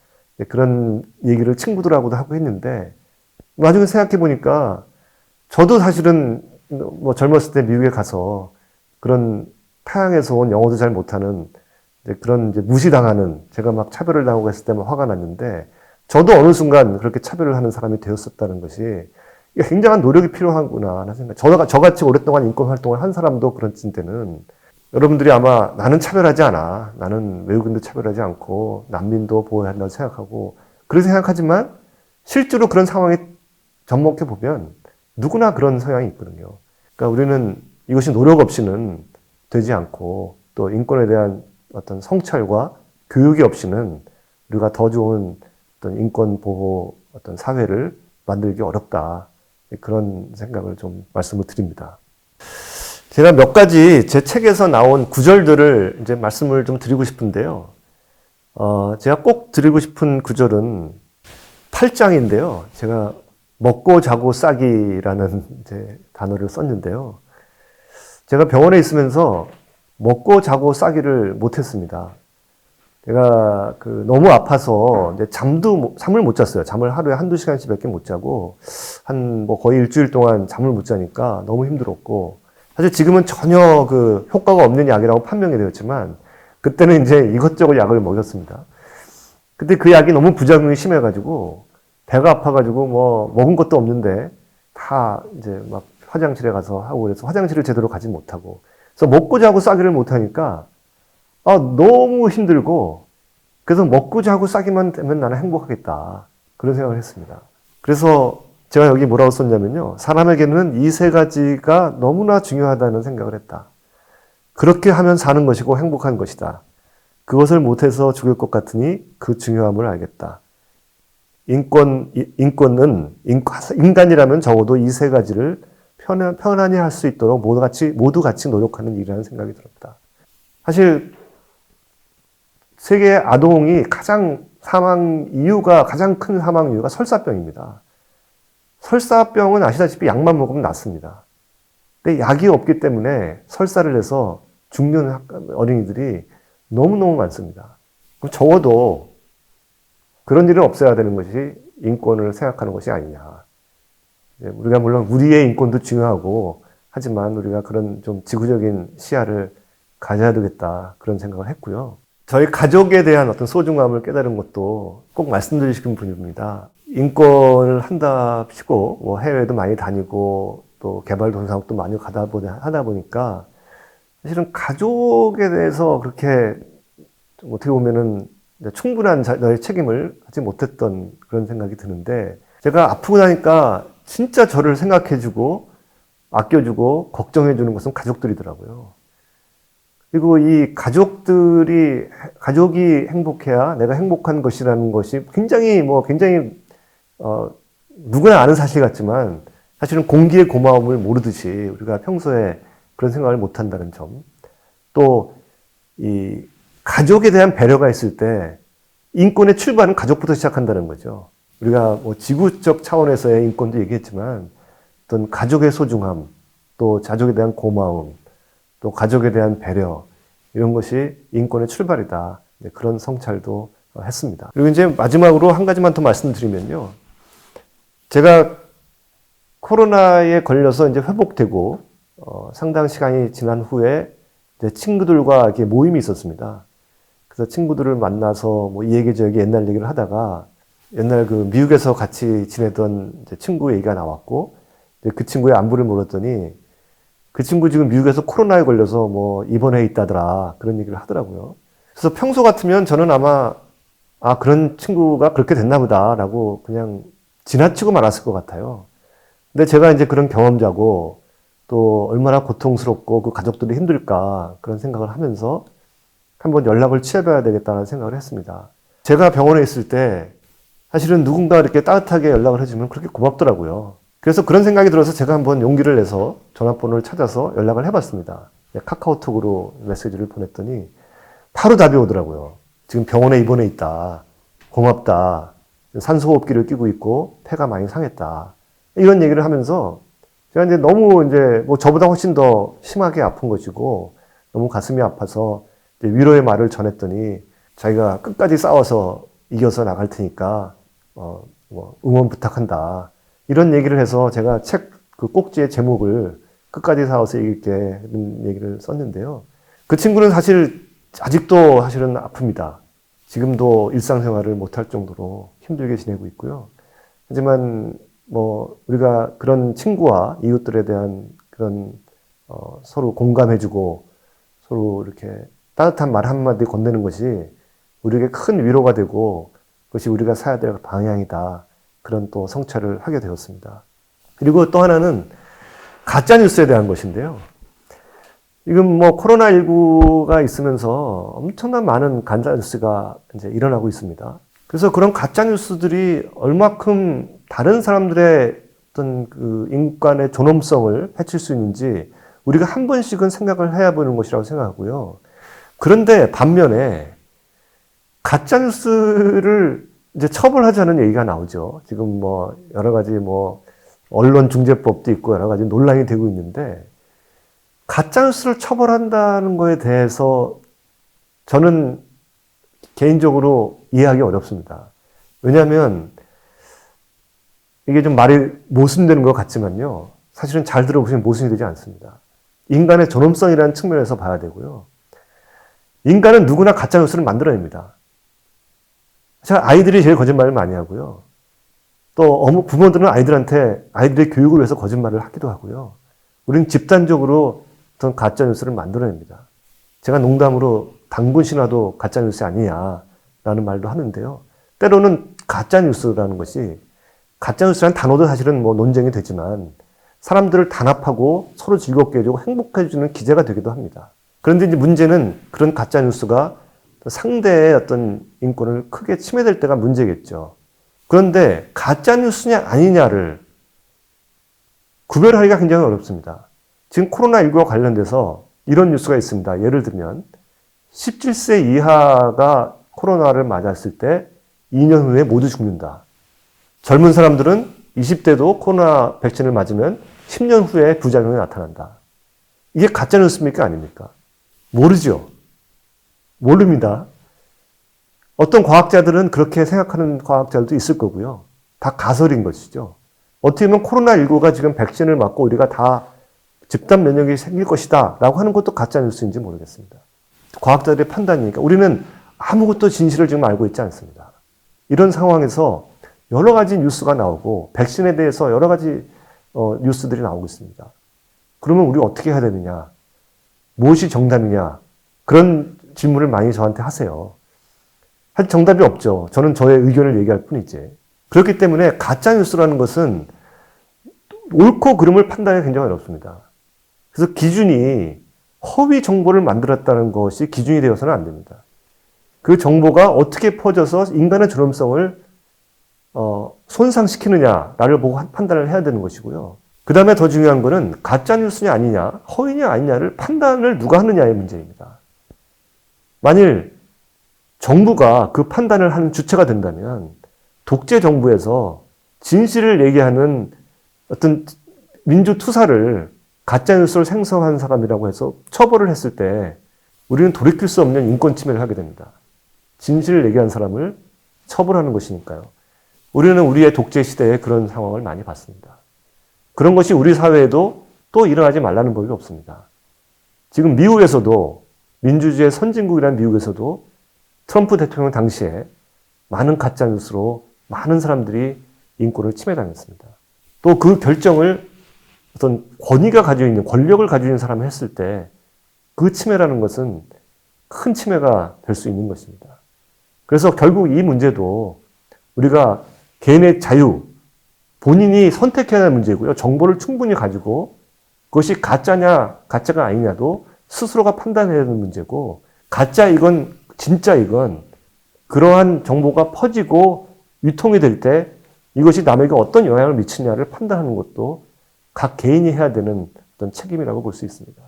그런 얘기를 친구들하고도 하고 했는데 나중에 생각해 보니까 저도 사실은 뭐 젊었을 때 미국에 가서 그런 타향에서 온 영어도 잘 못하는 그런 이제 무시당하는 제가 막 차별을 당하고 했을 때만 화가 났는데 저도 어느 순간 그렇게 차별을 하는 사람이 되었었다는 것이 굉장한 노력이 필요하구나 하는 생각. 저같이 오랫동안 인권 활동을 한 사람도 그런 때는 여러분들이 아마 나는 차별하지 않아. 나는 외국인도 차별하지 않고 난민도 보호해야 한다고 생각하고 그렇게 생각하지만 실제로 그런 상황에 접목해 보면 누구나 그런 성향이 있거든요. 그러니까 우리는 이것이 노력 없이는 되지 않고 또 인권에 대한 어떤 성찰과 교육이 없이는 우리가 더 좋은 어떤 인권 보호 어떤 사회를 만들기 어렵다. 그런 생각을 좀 말씀을 드립니다. 제가 몇 가지 제 책에서 나온 구절들을 이제 말씀을 좀 드리고 싶은데요. 제가 꼭 드리고 싶은 구절은 8장인데요. 제가 먹고 자고 싸기라는 이제 단어를 썼는데요. 제가 병원에 있으면서 먹고 자고 싸기를 못했습니다. 제가 너무 아파서 이제 잠을 못 잤어요. 잠을 하루에 한두 시간씩밖에 못 자고 거의 일주일 동안 잠을 못 자니까 너무 힘들었고 사실 지금은 전혀 그 효과가 없는 약이라고 판명이 되었지만 그때는 이제 이것저것 약을 먹였습니다. 근데 그 약이 너무 부작용이 심해가지고 배가 아파가지고 뭐 먹은 것도 없는데 다 이제 막 화장실에 가서 하고 그래서 화장실을 제대로 가지 못하고 그래서 먹고 자고 싸기를 못하니까 너무 힘들고 그래서 먹고 자고 싸기만 되면 나는 행복하겠다 그런 생각을 했습니다. 그래서 제가 여기 뭐라고 썼냐면요. 사람에게는 이 세 가지가 너무나 중요하다는 생각을 했다. 그렇게 하면 사는 것이고 행복한 것이다. 그것을 못해서 죽을 것 같으니 그 중요함을 알겠다. 인간이라면 적어도 이 세 가지를 편안히 할 수 있도록 모두 같이 노력하는 일이라는 생각이 듭니다. 사실 세계 아동이 가장 큰 사망 이유가 설사병입니다. 설사병은 아시다시피 약만 먹으면 낫습니다. 근데 약이 없기 때문에 설사를 해서 죽는 어린이들이 너무너무 많습니다. 그럼 적어도 그런 일은 없어야 되는 것이 인권을 생각하는 것이 아니냐. 우리가 물론 우리의 인권도 중요하고 하지만 우리가 그런 좀 지구적인 시야를 가져야 되겠다. 그런 생각을 했고요. 저희 가족에 대한 어떤 소중함을 깨달은 것도 꼭 말씀드리고 싶은 분입니다. 인권을 한답시고 뭐 해외도 많이 다니고 또 개발도상국도 많이 하다 보니까 사실은 가족에 대해서 그렇게 어떻게 보면은 충분한 너의 책임을 하지 못했던 그런 생각이 드는데 제가 아프고 나니까 진짜 저를 생각해주고 아껴주고 걱정해주는 것은 가족들이더라고요. 그리고 이 가족이 행복해야 내가 행복한 것이라는 것이 굉장히 누구나 아는 사실 같지만 사실은 공기의 고마움을 모르듯이 우리가 평소에 그런 생각을 못 한다는 점. 또 이 가족에 대한 배려가 있을 때 인권의 출발은 가족부터 시작한다는 거죠. 우리가 뭐 지구적 차원에서의 인권도 얘기했지만 어떤 가족의 소중함, 또 가족에 대한 고마움, 또 가족에 대한 배려 이런 것이 인권의 출발이다. 그런 성찰도 했습니다. 그리고 이제 마지막으로 한 가지만 더 말씀드리면요. 제가 코로나에 걸려서 이제 회복되고 상당 시간이 지난 후에 이제 친구들과 이렇게 모임이 있었습니다. 그래서 친구들을 만나서 뭐 이 얘기 저 얘기 옛날 얘기를 하다가 옛날 그 미국에서 같이 지내던 이제 친구 얘기가 나왔고 그 친구의 안부를 물었더니 그 친구 지금 미국에서 코로나에 걸려서 뭐 입원해 있다더라 그런 얘기를 하더라고요. 그래서 평소 같으면 저는 아마 그런 친구가 그렇게 됐나 보다라고 그냥 지나치고 말았을 것 같아요. 근데 제가 이제 그런 경험자고 또 얼마나 고통스럽고 그 가족들이 힘들까 그런 생각을 하면서 한번 연락을 취해봐야 되겠다는 생각을 했습니다. 제가 병원에 있을 때 사실은 누군가 이렇게 따뜻하게 연락을 해주면 그렇게 고맙더라고요. 그래서 그런 생각이 들어서 제가 한번 용기를 내서 전화번호를 찾아서 연락을 해봤습니다. 카카오톡으로 메시지를 보냈더니 바로 답이 오더라고요. 지금 병원에 입원해 있다. 고맙다. 산소호흡기를 끼고 있고 폐가 많이 상했다. 이런 얘기를 하면서 제가 이제 너무 뭐 저보다 훨씬 더 심하게 아픈 것이고 너무 가슴이 아파서 위로의 말을 전했더니 자기가 끝까지 싸워서 이겨서 나갈 테니까 뭐 응원 부탁한다. 이런 얘기를 해서 제가 책 그 꼭지의 제목을 끝까지 싸워서 이길게 이런 얘기를 썼는데요. 그 친구는 사실 아직도 사실은 아픕니다. 지금도 일상생활을 못할 정도로 힘들게 지내고 있고요. 하지만 뭐 우리가 그런 친구와 이웃들에 대한 그런 서로 공감해주고 서로 이렇게 따뜻한 말 한마디 건네는 것이 우리에게 큰 위로가 되고 그것이 우리가 사야 될 방향이다. 그런 또 성찰을 하게 되었습니다. 그리고 또 하나는 가짜뉴스에 대한 것인데요. 지금 뭐 코로나19가 있으면서 엄청난 많은 가짜뉴스가 이제 일어나고 있습니다. 그래서 그런 가짜뉴스들이 얼마큼 다른 사람들의 어떤 그 인간의 존엄성을 해칠 수 있는지 우리가 한 번씩은 생각을 해야 보는 것이라고 생각하고요. 그런데 반면에 가짜뉴스를 이제 처벌하자는 얘기가 나오죠. 지금 뭐 여러 가지 뭐 언론중재법도 있고 여러 가지 논란이 되고 있는데 가짜뉴스를 처벌한다는 거에 대해서 저는 개인적으로 이해하기 어렵습니다. 왜냐하면 이게 좀 말이 모순되는 것 같지만요. 사실은 잘 들어보시면 모순이 되지 않습니다. 인간의 존엄성이라는 측면에서 봐야 되고요. 인간은 누구나 가짜뉴스를 만들어냅니다. 아이들이 제일 거짓말을 많이 하고요. 또 부모들은 아이들의 교육을 위해서 거짓말을 하기도 하고요. 우리는 집단적으로 어떤 가짜뉴스를 만들어냅니다. 제가 농담으로 당군 신화도 가짜뉴스 아니냐라는 말도 하는데요. 때로는 가짜뉴스라는 것이 가짜뉴스라는 단어도 사실은 뭐 논쟁이 되지만 사람들을 단합하고 서로 즐겁게 해주고 행복해 주는 기제가 되기도 합니다. 그런데 이제 문제는 그런 가짜뉴스가 상대의 어떤 인권을 크게 침해될 때가 문제겠죠. 그런데 가짜 뉴스냐 아니냐를 구별하기가 굉장히 어렵습니다. 지금 코로나19와 관련돼서 이런 뉴스가 있습니다. 예를 들면 17세 이하가 코로나를 맞았을 때 2년 후에 모두 죽는다. 젊은 사람들은 20대도 코로나 백신을 맞으면 10년 후에 부작용이 나타난다. 이게 가짜 뉴스입니까? 아닙니까? 모르죠. 모릅니다. 어떤 과학자들은 그렇게 생각하는 과학자들도 있을 거고요. 다 가설인 것이죠. 어떻게 보면 코로나19가 지금 백신을 맞고 우리가 다 집단 면역이 생길 것이다 라고 하는 것도 가짜 뉴스인지 모르겠습니다. 과학자들의 판단이니까 우리는 아무것도 진실을 지금 알고 있지 않습니다. 이런 상황에서 여러 가지 뉴스가 나오고 백신에 대해서 여러 가지 뉴스들이 나오고 있습니다. 그러면 우리 어떻게 해야 되느냐? 무엇이 정답이냐? 그런 질문을 많이 저한테 하세요. 사실 정답이 없죠. 저는 저의 의견을 얘기할 뿐이지. 그렇기 때문에 가짜 뉴스라는 것은 옳고 그름을 판단하기 굉장히 어렵습니다. 그래서 기준이 허위 정보를 만들었다는 것이 기준이 되어서는 안 됩니다. 그 정보가 어떻게 퍼져서 인간의 존엄성을 손상시키느냐를 보고 판단을 해야 되는 것이고요. 그 다음에 더 중요한 거는 가짜 뉴스냐 아니냐, 허위냐 아니냐를 판단을 누가 하느냐의 문제입니다. 만일 정부가 그 판단을 하는 주체가 된다면 독재 정부에서 진실을 얘기하는 어떤 민주투사를 가짜뉴스를 생성한 사람이라고 해서 처벌을 했을 때 우리는 돌이킬 수 없는 인권 침해를 하게 됩니다. 진실을 얘기한 사람을 처벌하는 것이니까요. 우리는 우리의 독재 시대에 그런 상황을 많이 봤습니다. 그런 것이 우리 사회에도 또 일어나지 말라는 법이 없습니다. 지금 미국에서도 민주주의 선진국이라는 미국에서도 트럼프 대통령 당시에 많은 가짜뉴스로 많은 사람들이 인권을 침해당했습니다. 또 그 결정을 어떤 권위가 가지고 있는, 권력을 가지고 있는 사람이 했을 때 그 침해라는 것은 큰 침해가 될 수 있는 것입니다. 그래서 결국 이 문제도 우리가 개인의 자유, 본인이 선택해야 할 문제고요. 정보를 충분히 가지고 그것이 가짜냐, 가짜가 아니냐도 스스로가 판단해야 하는 문제고, 가짜이건 진짜이건 그러한 정보가 퍼지고 유통이 될 때 이것이 남에게 어떤 영향을 미치냐를 판단하는 것도 각 개인이 해야 되는 어떤 책임이라고 볼 수 있습니다.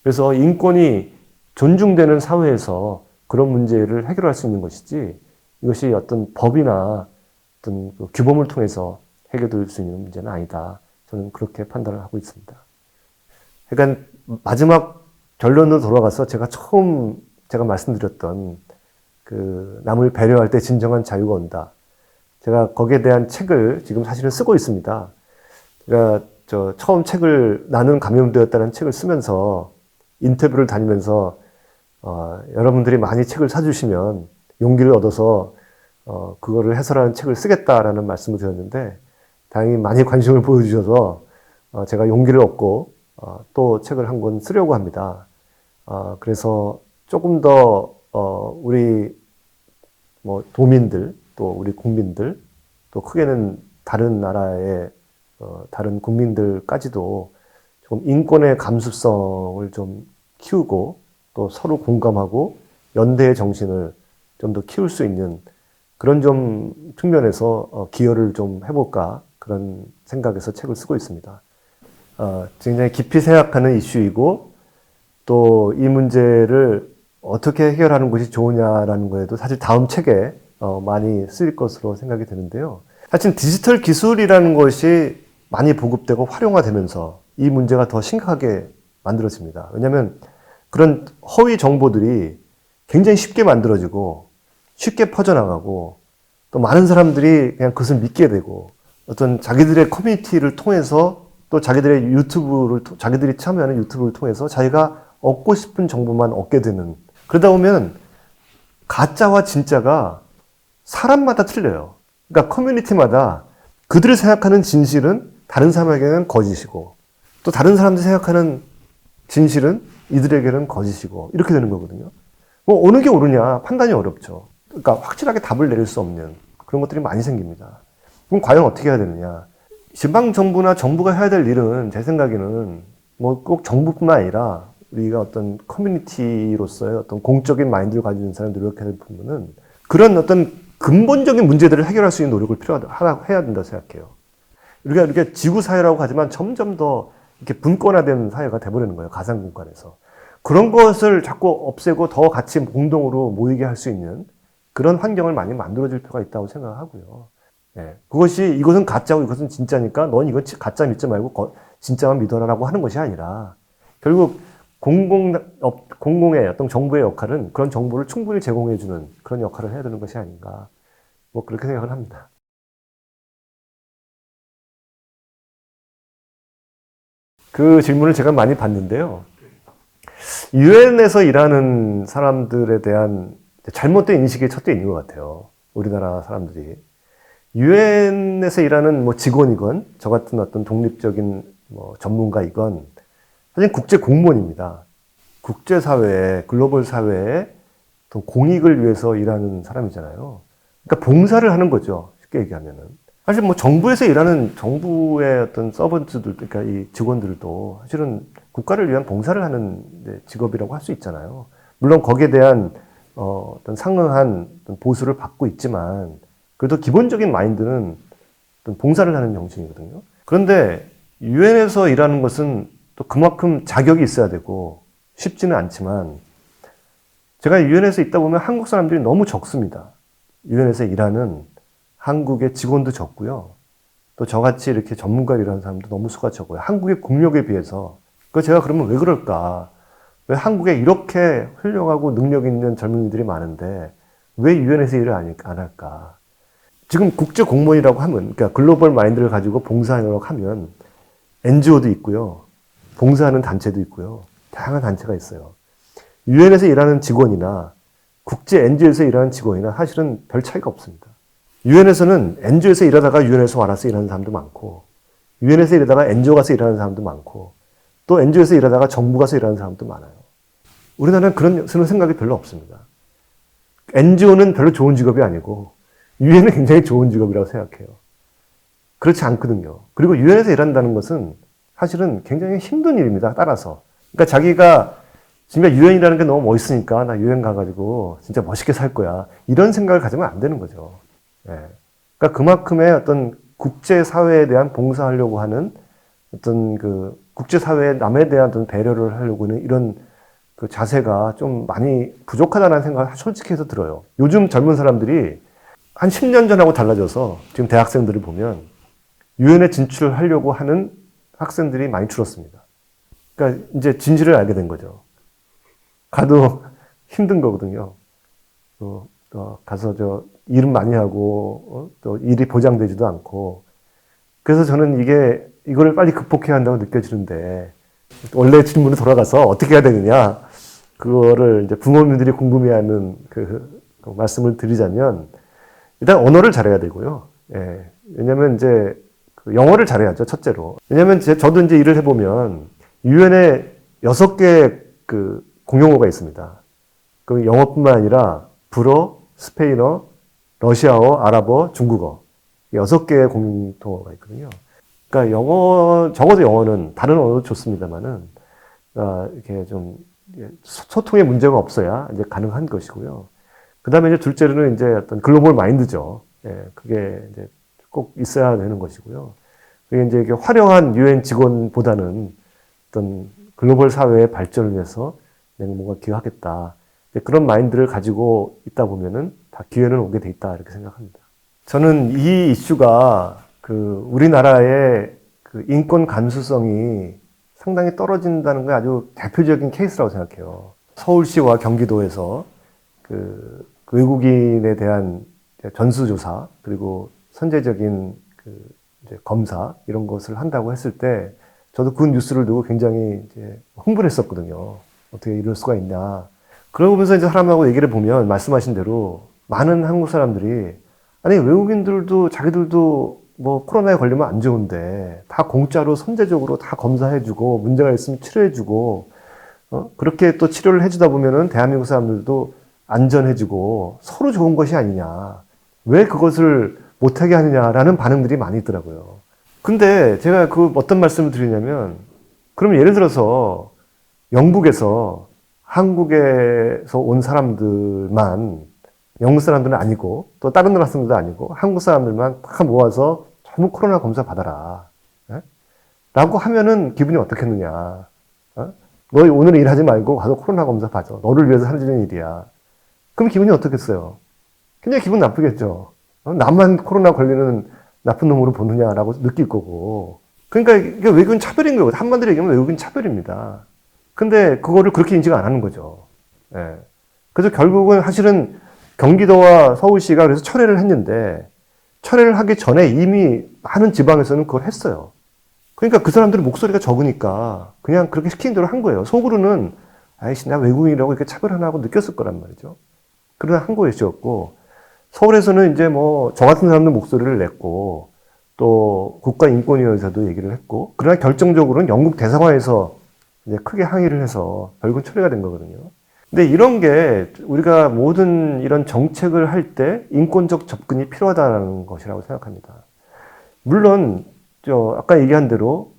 그래서 인권이 존중되는 사회에서 그런 문제를 해결할 수 있는 것이지, 이것이 어떤 법이나 어떤 규범을 통해서 해결될 수 있는 문제는 아니다. 저는 그렇게 판단을 하고 있습니다. 그러니까 마지막 결론으로 돌아가서 제가 말씀드렸던 그 남을 배려할 때 진정한 자유가 온다. 제가 거기에 대한 책을 지금 사실은 쓰고 있습니다. 제가 처음 책을 나는 감염되었다는 책을 쓰면서 인터뷰를 다니면서 여러분들이 많이 책을 사주시면 용기를 얻어서 그거를 해설하는 책을 쓰겠다라는 말씀을 드렸는데 다행히 많이 관심을 보여주셔서 제가 용기를 얻고 또 책을 한 권 쓰려고 합니다. 그래서 조금 더 우리 도민들 또 우리 국민들 또 크게는 다른 나라의 다른 국민들까지도 좀 인권의 감수성을 좀 키우고 또 서로 공감하고 연대의 정신을 좀 더 키울 수 있는 그런 좀 측면에서 기여를 좀 해볼까 그런 생각에서 책을 쓰고 있습니다. 굉장히 깊이 생각하는 이슈이고 또 이 문제를 어떻게 해결하는 것이 좋으냐라는 거에도 사실 다음 책에 많이 쓰일 것으로 생각이 되는데요. 사실 디지털 기술이라는 것이 많이 보급되고 활용화되면서 이 문제가 더 심각하게 만들어집니다. 왜냐하면 그런 허위 정보들이 굉장히 쉽게 만들어지고 쉽게 퍼져나가고 또 많은 사람들이 그냥 그것을 믿게 되고 어떤 자기들의 커뮤니티를 통해서 또 자기들의 자기들이 참여하는 유튜브를 통해서 자기가 얻고 싶은 정보만 얻게 되는, 그러다 보면 가짜와 진짜가 사람마다 틀려요. 그러니까 커뮤니티마다 그들이 생각하는 진실은 다른 사람에게는 거짓이고 또 다른 사람들이 생각하는 진실은 이들에게는 거짓이고 이렇게 되는 거거든요. 어느 게 옳으냐 판단이 어렵죠. 그러니까 확실하게 답을 내릴 수 없는 그런 것들이 많이 생깁니다. 그럼 과연 어떻게 해야 되느냐? 지방정부나 정부가 해야 될 일은 제 생각에는 꼭 정부뿐만 아니라 우리가 어떤 커뮤니티로서의 어떤 공적인 마인드를 가지고 있는 사람들이 노력해야 될 부분은 그런 어떤 근본적인 문제들을 해결할 수 있는 노력을 해야 된다고 생각해요. 우리가 이렇게 지구사회라고 하지만 점점 더 이렇게 분권화된 사회가 돼버리는 거예요. 가상공간에서. 그런 것을 자꾸 없애고 더 같이 공동으로 모이게 할 수 있는 그런 환경을 많이 만들어줄 필요가 있다고 생각하고요. 예. 이것은 가짜고 이것은 진짜니까 넌 이거 가짜 믿지 말고 진짜만 믿어라라고 하는 것이 아니라 결국 공공의 어떤 정부의 역할은 그런 정보를 충분히 제공해주는 그런 역할을 해야 되는 것이 아닌가. 뭐 그렇게 생각을 합니다. 그 질문을 제가 많이 받는데요. 유엔에서 일하는 사람들에 대한 잘못된 인식이 첫째 있는 것 같아요. 우리나라 사람들이. 유엔에서 일하는 뭐 직원이건 저 같은 어떤 독립적인 뭐 전문가이건 사실 국제 공무원입니다. 국제사회에, 글로벌 사회에 어떤 공익을 위해서 일하는 사람이잖아요. 그러니까 봉사를 하는 거죠. 쉽게 얘기하면은. 사실 뭐 정부에서 일하는 정부의 어떤 서번트들, 그러니까 이 직원들도 사실은 국가를 위한 봉사를 하는 직업이라고 할 수 있잖아요. 물론 거기에 대한 어떤 상응한 어떤 보수를 받고 있지만 그래도 기본적인 마인드는 어떤 봉사를 하는 정신이거든요. 그런데 유엔에서 일하는 것은 또 그만큼 자격이 있어야 되고 쉽지는 않지만 제가 유엔에서 있다 보면 한국 사람들이 너무 적습니다. 유엔에서 일하는 한국의 직원도 적고요. 또 저같이 이렇게 전문가로 일하는 사람도 너무 수가 적어요. 한국의 국력에 비해서. 제가 그러면 왜 그럴까? 왜 한국에 이렇게 훌륭하고 능력 있는 젊은이들이 많은데 왜 유엔에서 일을 안 할까? 지금 국제 공무원이라고 하면, 그러니까 글로벌 마인드를 가지고 봉사하려고 하면 NGO도 있고요. 봉사하는 단체도 있고요. 다양한 단체가 있어요. 유엔에서 일하는 직원이나 국제 NGO에서 일하는 직원이나 사실은 별 차이가 없습니다. 유엔에서는 NGO에서 일하다가 유엔에서 와서 일하는 사람도 많고, 유엔에서 일하다가 NGO 가서 일하는 사람도 많고, 또 NGO에서 일하다가 정부 가서 일하는 사람도 많아요. 우리나라는 그런 생각이 별로 없습니다. NGO는 별로 좋은 직업이 아니고, 유엔은 굉장히 좋은 직업이라고 생각해요. 그렇지 않거든요. 그리고 유엔에서 일한다는 것은 사실은 굉장히 힘든 일입니다. 따라서. 그러니까 자기가 진짜 유엔이라는 게 너무 멋있으니까 나 유엔 가가지고 진짜 멋있게 살 거야. 이런 생각을 가지면 안 되는 거죠. 예. 그러니까 그만큼의 어떤 국제사회에 대한 봉사하려고 하는 어떤 그 국제사회에 남에 대한 어떤 배려를 하려고 하는 이런 그 자세가 좀 많이 부족하다는 생각을 솔직히 해서 들어요. 요즘 젊은 사람들이 한 10년 전하고 달라져서 지금 대학생들을 보면 유엔에 진출하려고 하는 학생들이 많이 줄었습니다. 그러니까 이제 진실을 알게 된 거죠. 가도 힘든 거거든요. 가서 일은 많이 하고 또 일이 보장되지도 않고 그래서 저는 이거를 빨리 극복해야 한다고 느껴지는데 원래 질문으로 돌아가서 어떻게 해야 되느냐 그거를 이제 부모님들이 궁금해하는 그 말씀을 드리자면 일단 언어를 잘해야 되고요. 예. 왜냐면 이제 그 영어를 잘해야죠, 첫째로. 왜냐면 저도 이제 일을 해보면 유엔에 6개 그 공용어가 있습니다. 그 영어뿐만 아니라 불어, 스페인어, 러시아어, 아랍어, 중국어 6개의 공통어가 있거든요. 그러니까 적어도 영어는 다른 언어도 좋습니다만은 이렇게 좀 소통의 문제가 없어야 이제 가능한 것이고요. 그 다음에 이제 둘째로는 이제 어떤 글로벌 마인드죠. 예, 그게 이제 꼭 있어야 되는 것이고요. 그게 이제 이렇게 화려한 유엔 직원보다는 어떤 글로벌 사회의 발전을 위해서 내가 뭔가 기여하겠다. 그런 마인드를 가지고 있다 보면은 다 기회는 오게 돼 있다. 이렇게 생각합니다. 저는 이 이슈가 우리나라의 그 인권 감수성이 상당히 떨어진다는 게 아주 대표적인 케이스라고 생각해요. 서울시와 경기도에서 그 외국인에 대한 전수조사 그리고 선제적인 이제 검사 이런 것을 한다고 했을 때 저도 그 뉴스를 두고 굉장히 이제 흥분했었거든요. 어떻게 이럴 수가 있냐. 그러면서 이제 사람하고 얘기를 보면 말씀하신 대로 많은 한국 사람들이 아니 외국인들도 자기들도 뭐 코로나에 걸리면 안 좋은데 다 공짜로 선제적으로 다 검사해주고 문제가 있으면 치료해주고 그렇게 또 치료를 해주다 보면은 대한민국 사람들도 안전해지고 서로 좋은 것이 아니냐. 왜 그것을 못하게 하느냐라는 반응들이 많이 있더라고요. 근데 제가 어떤 말씀을 드리냐면, 그럼 예를 들어서 영국에서 한국에서 온 사람들만 영국 사람들은 아니고 또 다른 나라 사람들도 아니고 한국 사람들만 다 모아서 전부 코로나 검사 받아라. 예? 라고 하면은 기분이 어떻겠느냐. 어? 너 오늘 일하지 말고 가서 코로나 검사 받아. 너를 위해서 하는 일이야. 그럼 기분이 어떻겠어요? 굉장히 기분 나쁘겠죠. 나만 코로나 걸리는 나쁜 놈으로 보느냐라고 느낄 거고. 그러니까 이게 외국인 차별인 거예요. 한마디로 얘기하면 외국인 차별입니다. 근데 그거를 그렇게 인지가 안 하는 거죠. 예. 그래서 결국은 사실은 경기도와 서울시가 그래서 철회를 했는데 철회를 하기 전에 이미 많은 지방에서는 그걸 했어요. 그러니까 그 사람들은 목소리가 적으니까 그냥 그렇게 시키는 대로 한 거예요. 속으로는 아이씨 나 외국인이라고 이렇게 차별하나 하고 느꼈을 거란 말이죠. 그러나 한 것이었고 서울에서는 이제 뭐 저 같은 사람들 목소리를 냈고 또 국가인권위원회에서도 얘기를 했고 그러나 결정적으로는 영국 대사관에서 이제 크게 항의를 해서 결국은 철회가 된 거거든요. 근데 이런 게 우리가 모든 이런 정책을 할 때 인권적 접근이 필요하다는 것이라고 생각합니다. 물론 아까 얘기한 대로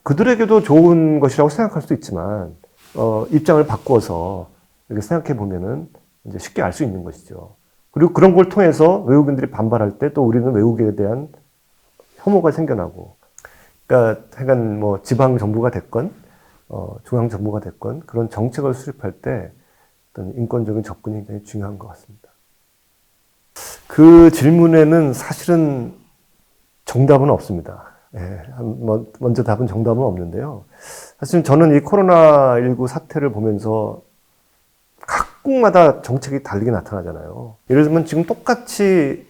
그들에게도 좋은 것이라고 생각할 수도 있지만 입장을 바꿔서 이렇게 생각해 보면은 이제 쉽게 알 수 있는 것이죠. 그리고 그런 걸 통해서 외국인들이 반발할 때 또 우리는 외국에 대한 혐오가 생겨나고, 그러니까 하여간 뭐 지방 정부가 됐건 중앙 정부가 됐건 그런 정책을 수립할 때 어떤 인권적인 접근이 굉장히 중요한 것 같습니다. 그 질문에는 사실은 정답은 없습니다. 예, 먼저 답은 정답은 없는데요. 사실 저는 이 코로나19 사태를 보면서 각국마다 정책이 다르게 나타나잖아요. 예를 들면 지금 똑같이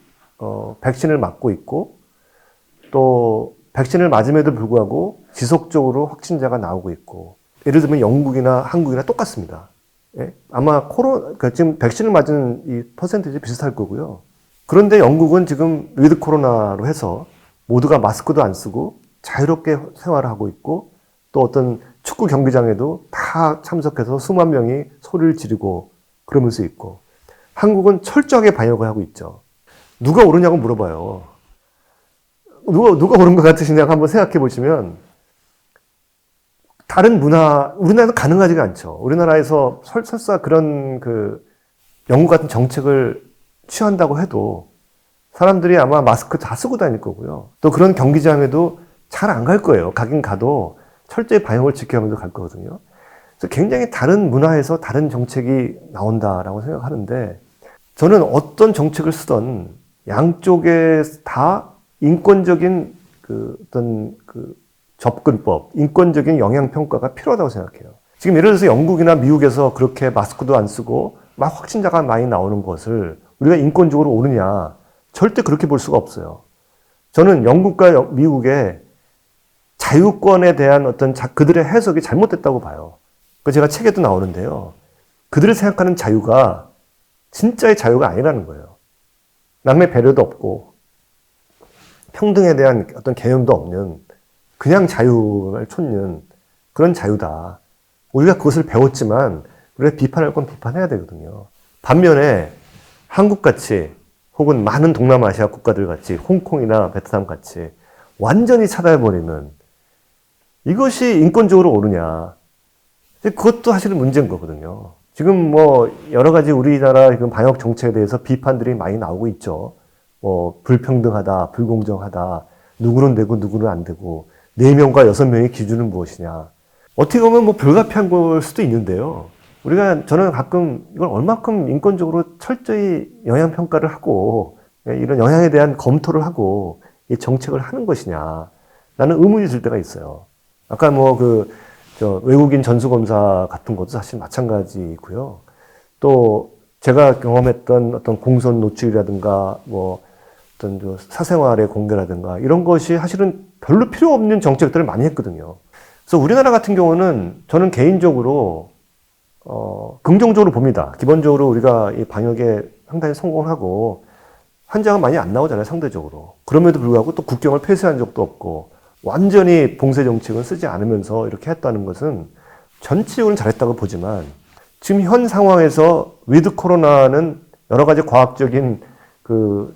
백신을 맞고 있고 또 백신을 맞음에도 불구하고 지속적으로 확진자가 나오고 있고 예를 들면 영국이나 한국이나 똑같습니다. 예? 아마 그러니까 지금 백신을 맞은 이 퍼센티지 비슷할 거고요. 그런데 영국은 지금 위드 코로나로 해서 모두가 마스크도 안 쓰고 자유롭게 생활하고 있고 또 어떤 축구 경기장에도 다 참석해서 수만 명이 소리를 지르고 그러면서 있고 한국은 철저하게 방역을 하고 있죠. 누가 옳으냐고 물어봐요. 누가 옳은 것 같으시냐고 한번 생각해 보시면 다른 우리나라는 가능하지가 않죠. 우리나라에서 설사 그런 영국 같은 정책을 취한다고 해도 사람들이 아마 마스크 다 쓰고 다닐 거고요. 또 그런 경기장에도 잘 안 갈 거예요. 가긴 가도 철저히 방역을 지켜가면서 갈 거거든요. 그래서 굉장히 다른 문화에서 다른 정책이 나온다라고 생각하는데 저는 어떤 정책을 쓰던 양쪽에 다 인권적인 어떤 접근법, 인권적인 영향평가가 필요하다고 생각해요. 지금 예를 들어서 영국이나 미국에서 그렇게 마스크도 안 쓰고 막 확진자가 많이 나오는 것을 우리가 인권적으로 옳으냐? 절대 그렇게 볼 수가 없어요. 저는 영국과 미국의 자유권에 대한 어떤 그들의 해석이 잘못됐다고 봐요. 제가 책에도 나오는데요. 그들이 생각하는 자유가 진짜의 자유가 아니라는 거예요. 남의 배려도 없고 평등에 대한 어떤 개념도 없는 그냥 자유를 쫓는 그런 자유다. 우리가 그것을 배웠지만 우리가 비판할 건 비판해야 되거든요. 반면에 한국같이 혹은 많은 동남아시아 국가들 같이 홍콩이나 베트남 같이 완전히 차단해버리는 이것이 인권적으로 옳으냐. 그것도 사실은 문제인 거거든요. 지금 뭐 여러 가지 우리나라 방역 정책에 대해서 비판들이 많이 나오고 있죠. 뭐 불평등하다, 불공정하다, 누구는 되고 누구는 안 되고 4명과 6명의 기준은 무엇이냐. 어떻게 보면 뭐 불가피한 걸 수도 있는데요. 저는 가끔 이걸 얼마큼 인권적으로 철저히 영향평가를 하고 이런 영향에 대한 검토를 하고 이 정책을 하는 것이냐. 나는 의문이 들 때가 있어요. 아까 외국인 전수검사 같은 것도 사실 마찬가지고요. 또 제가 경험했던 어떤 공선 노출이라든가 뭐 어떤 사생활의 공개라든가 이런 것이 사실은 별로 필요 없는 정책들을 많이 했거든요. 그래서 우리나라 같은 경우는 저는 개인적으로 긍정적으로 봅니다. 기본적으로 우리가 이 방역에 상당히 성공하고 환자가 많이 안 나오잖아요, 상대적으로. 그럼에도 불구하고 또 국경을 폐쇄한 적도 없고 완전히 봉쇄 정책은 쓰지 않으면서 이렇게 했다는 것은 전체적으로 잘했다고 보지만 지금 현 상황에서 위드 코로나는 여러 가지 과학적인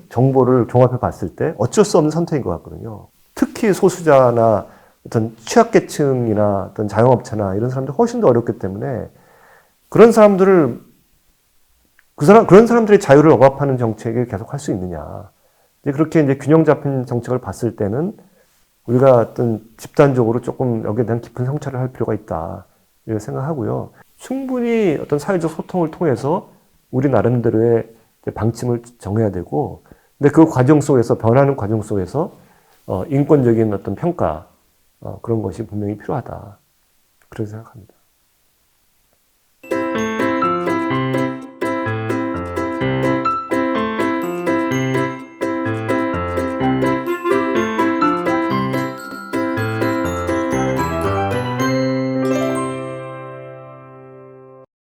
정보를 종합해 봤을 때 어쩔 수 없는 선택인 것 같거든요. 특히 소수자나 어떤 취약계층이나 어떤 자영업자나 이런 사람들 훨씬 더 어렵기 때문에 그런 사람들을 그런 사람들이 자유를 억압하는 정책을 계속 할 수 있느냐. 이제 그렇게 이제 균형 잡힌 정책을 봤을 때는 우리가 어떤 집단적으로 조금 여기에 대한 깊은 성찰을 할 필요가 있다. 이렇게 생각하고요. 충분히 어떤 사회적 소통을 통해서 우리 나름대로의 방침을 정해야 되고, 근데 그 과정 속에서, 변하는 과정 속에서, 인권적인 어떤 평가, 그런 것이 분명히 필요하다. 그렇게 생각합니다.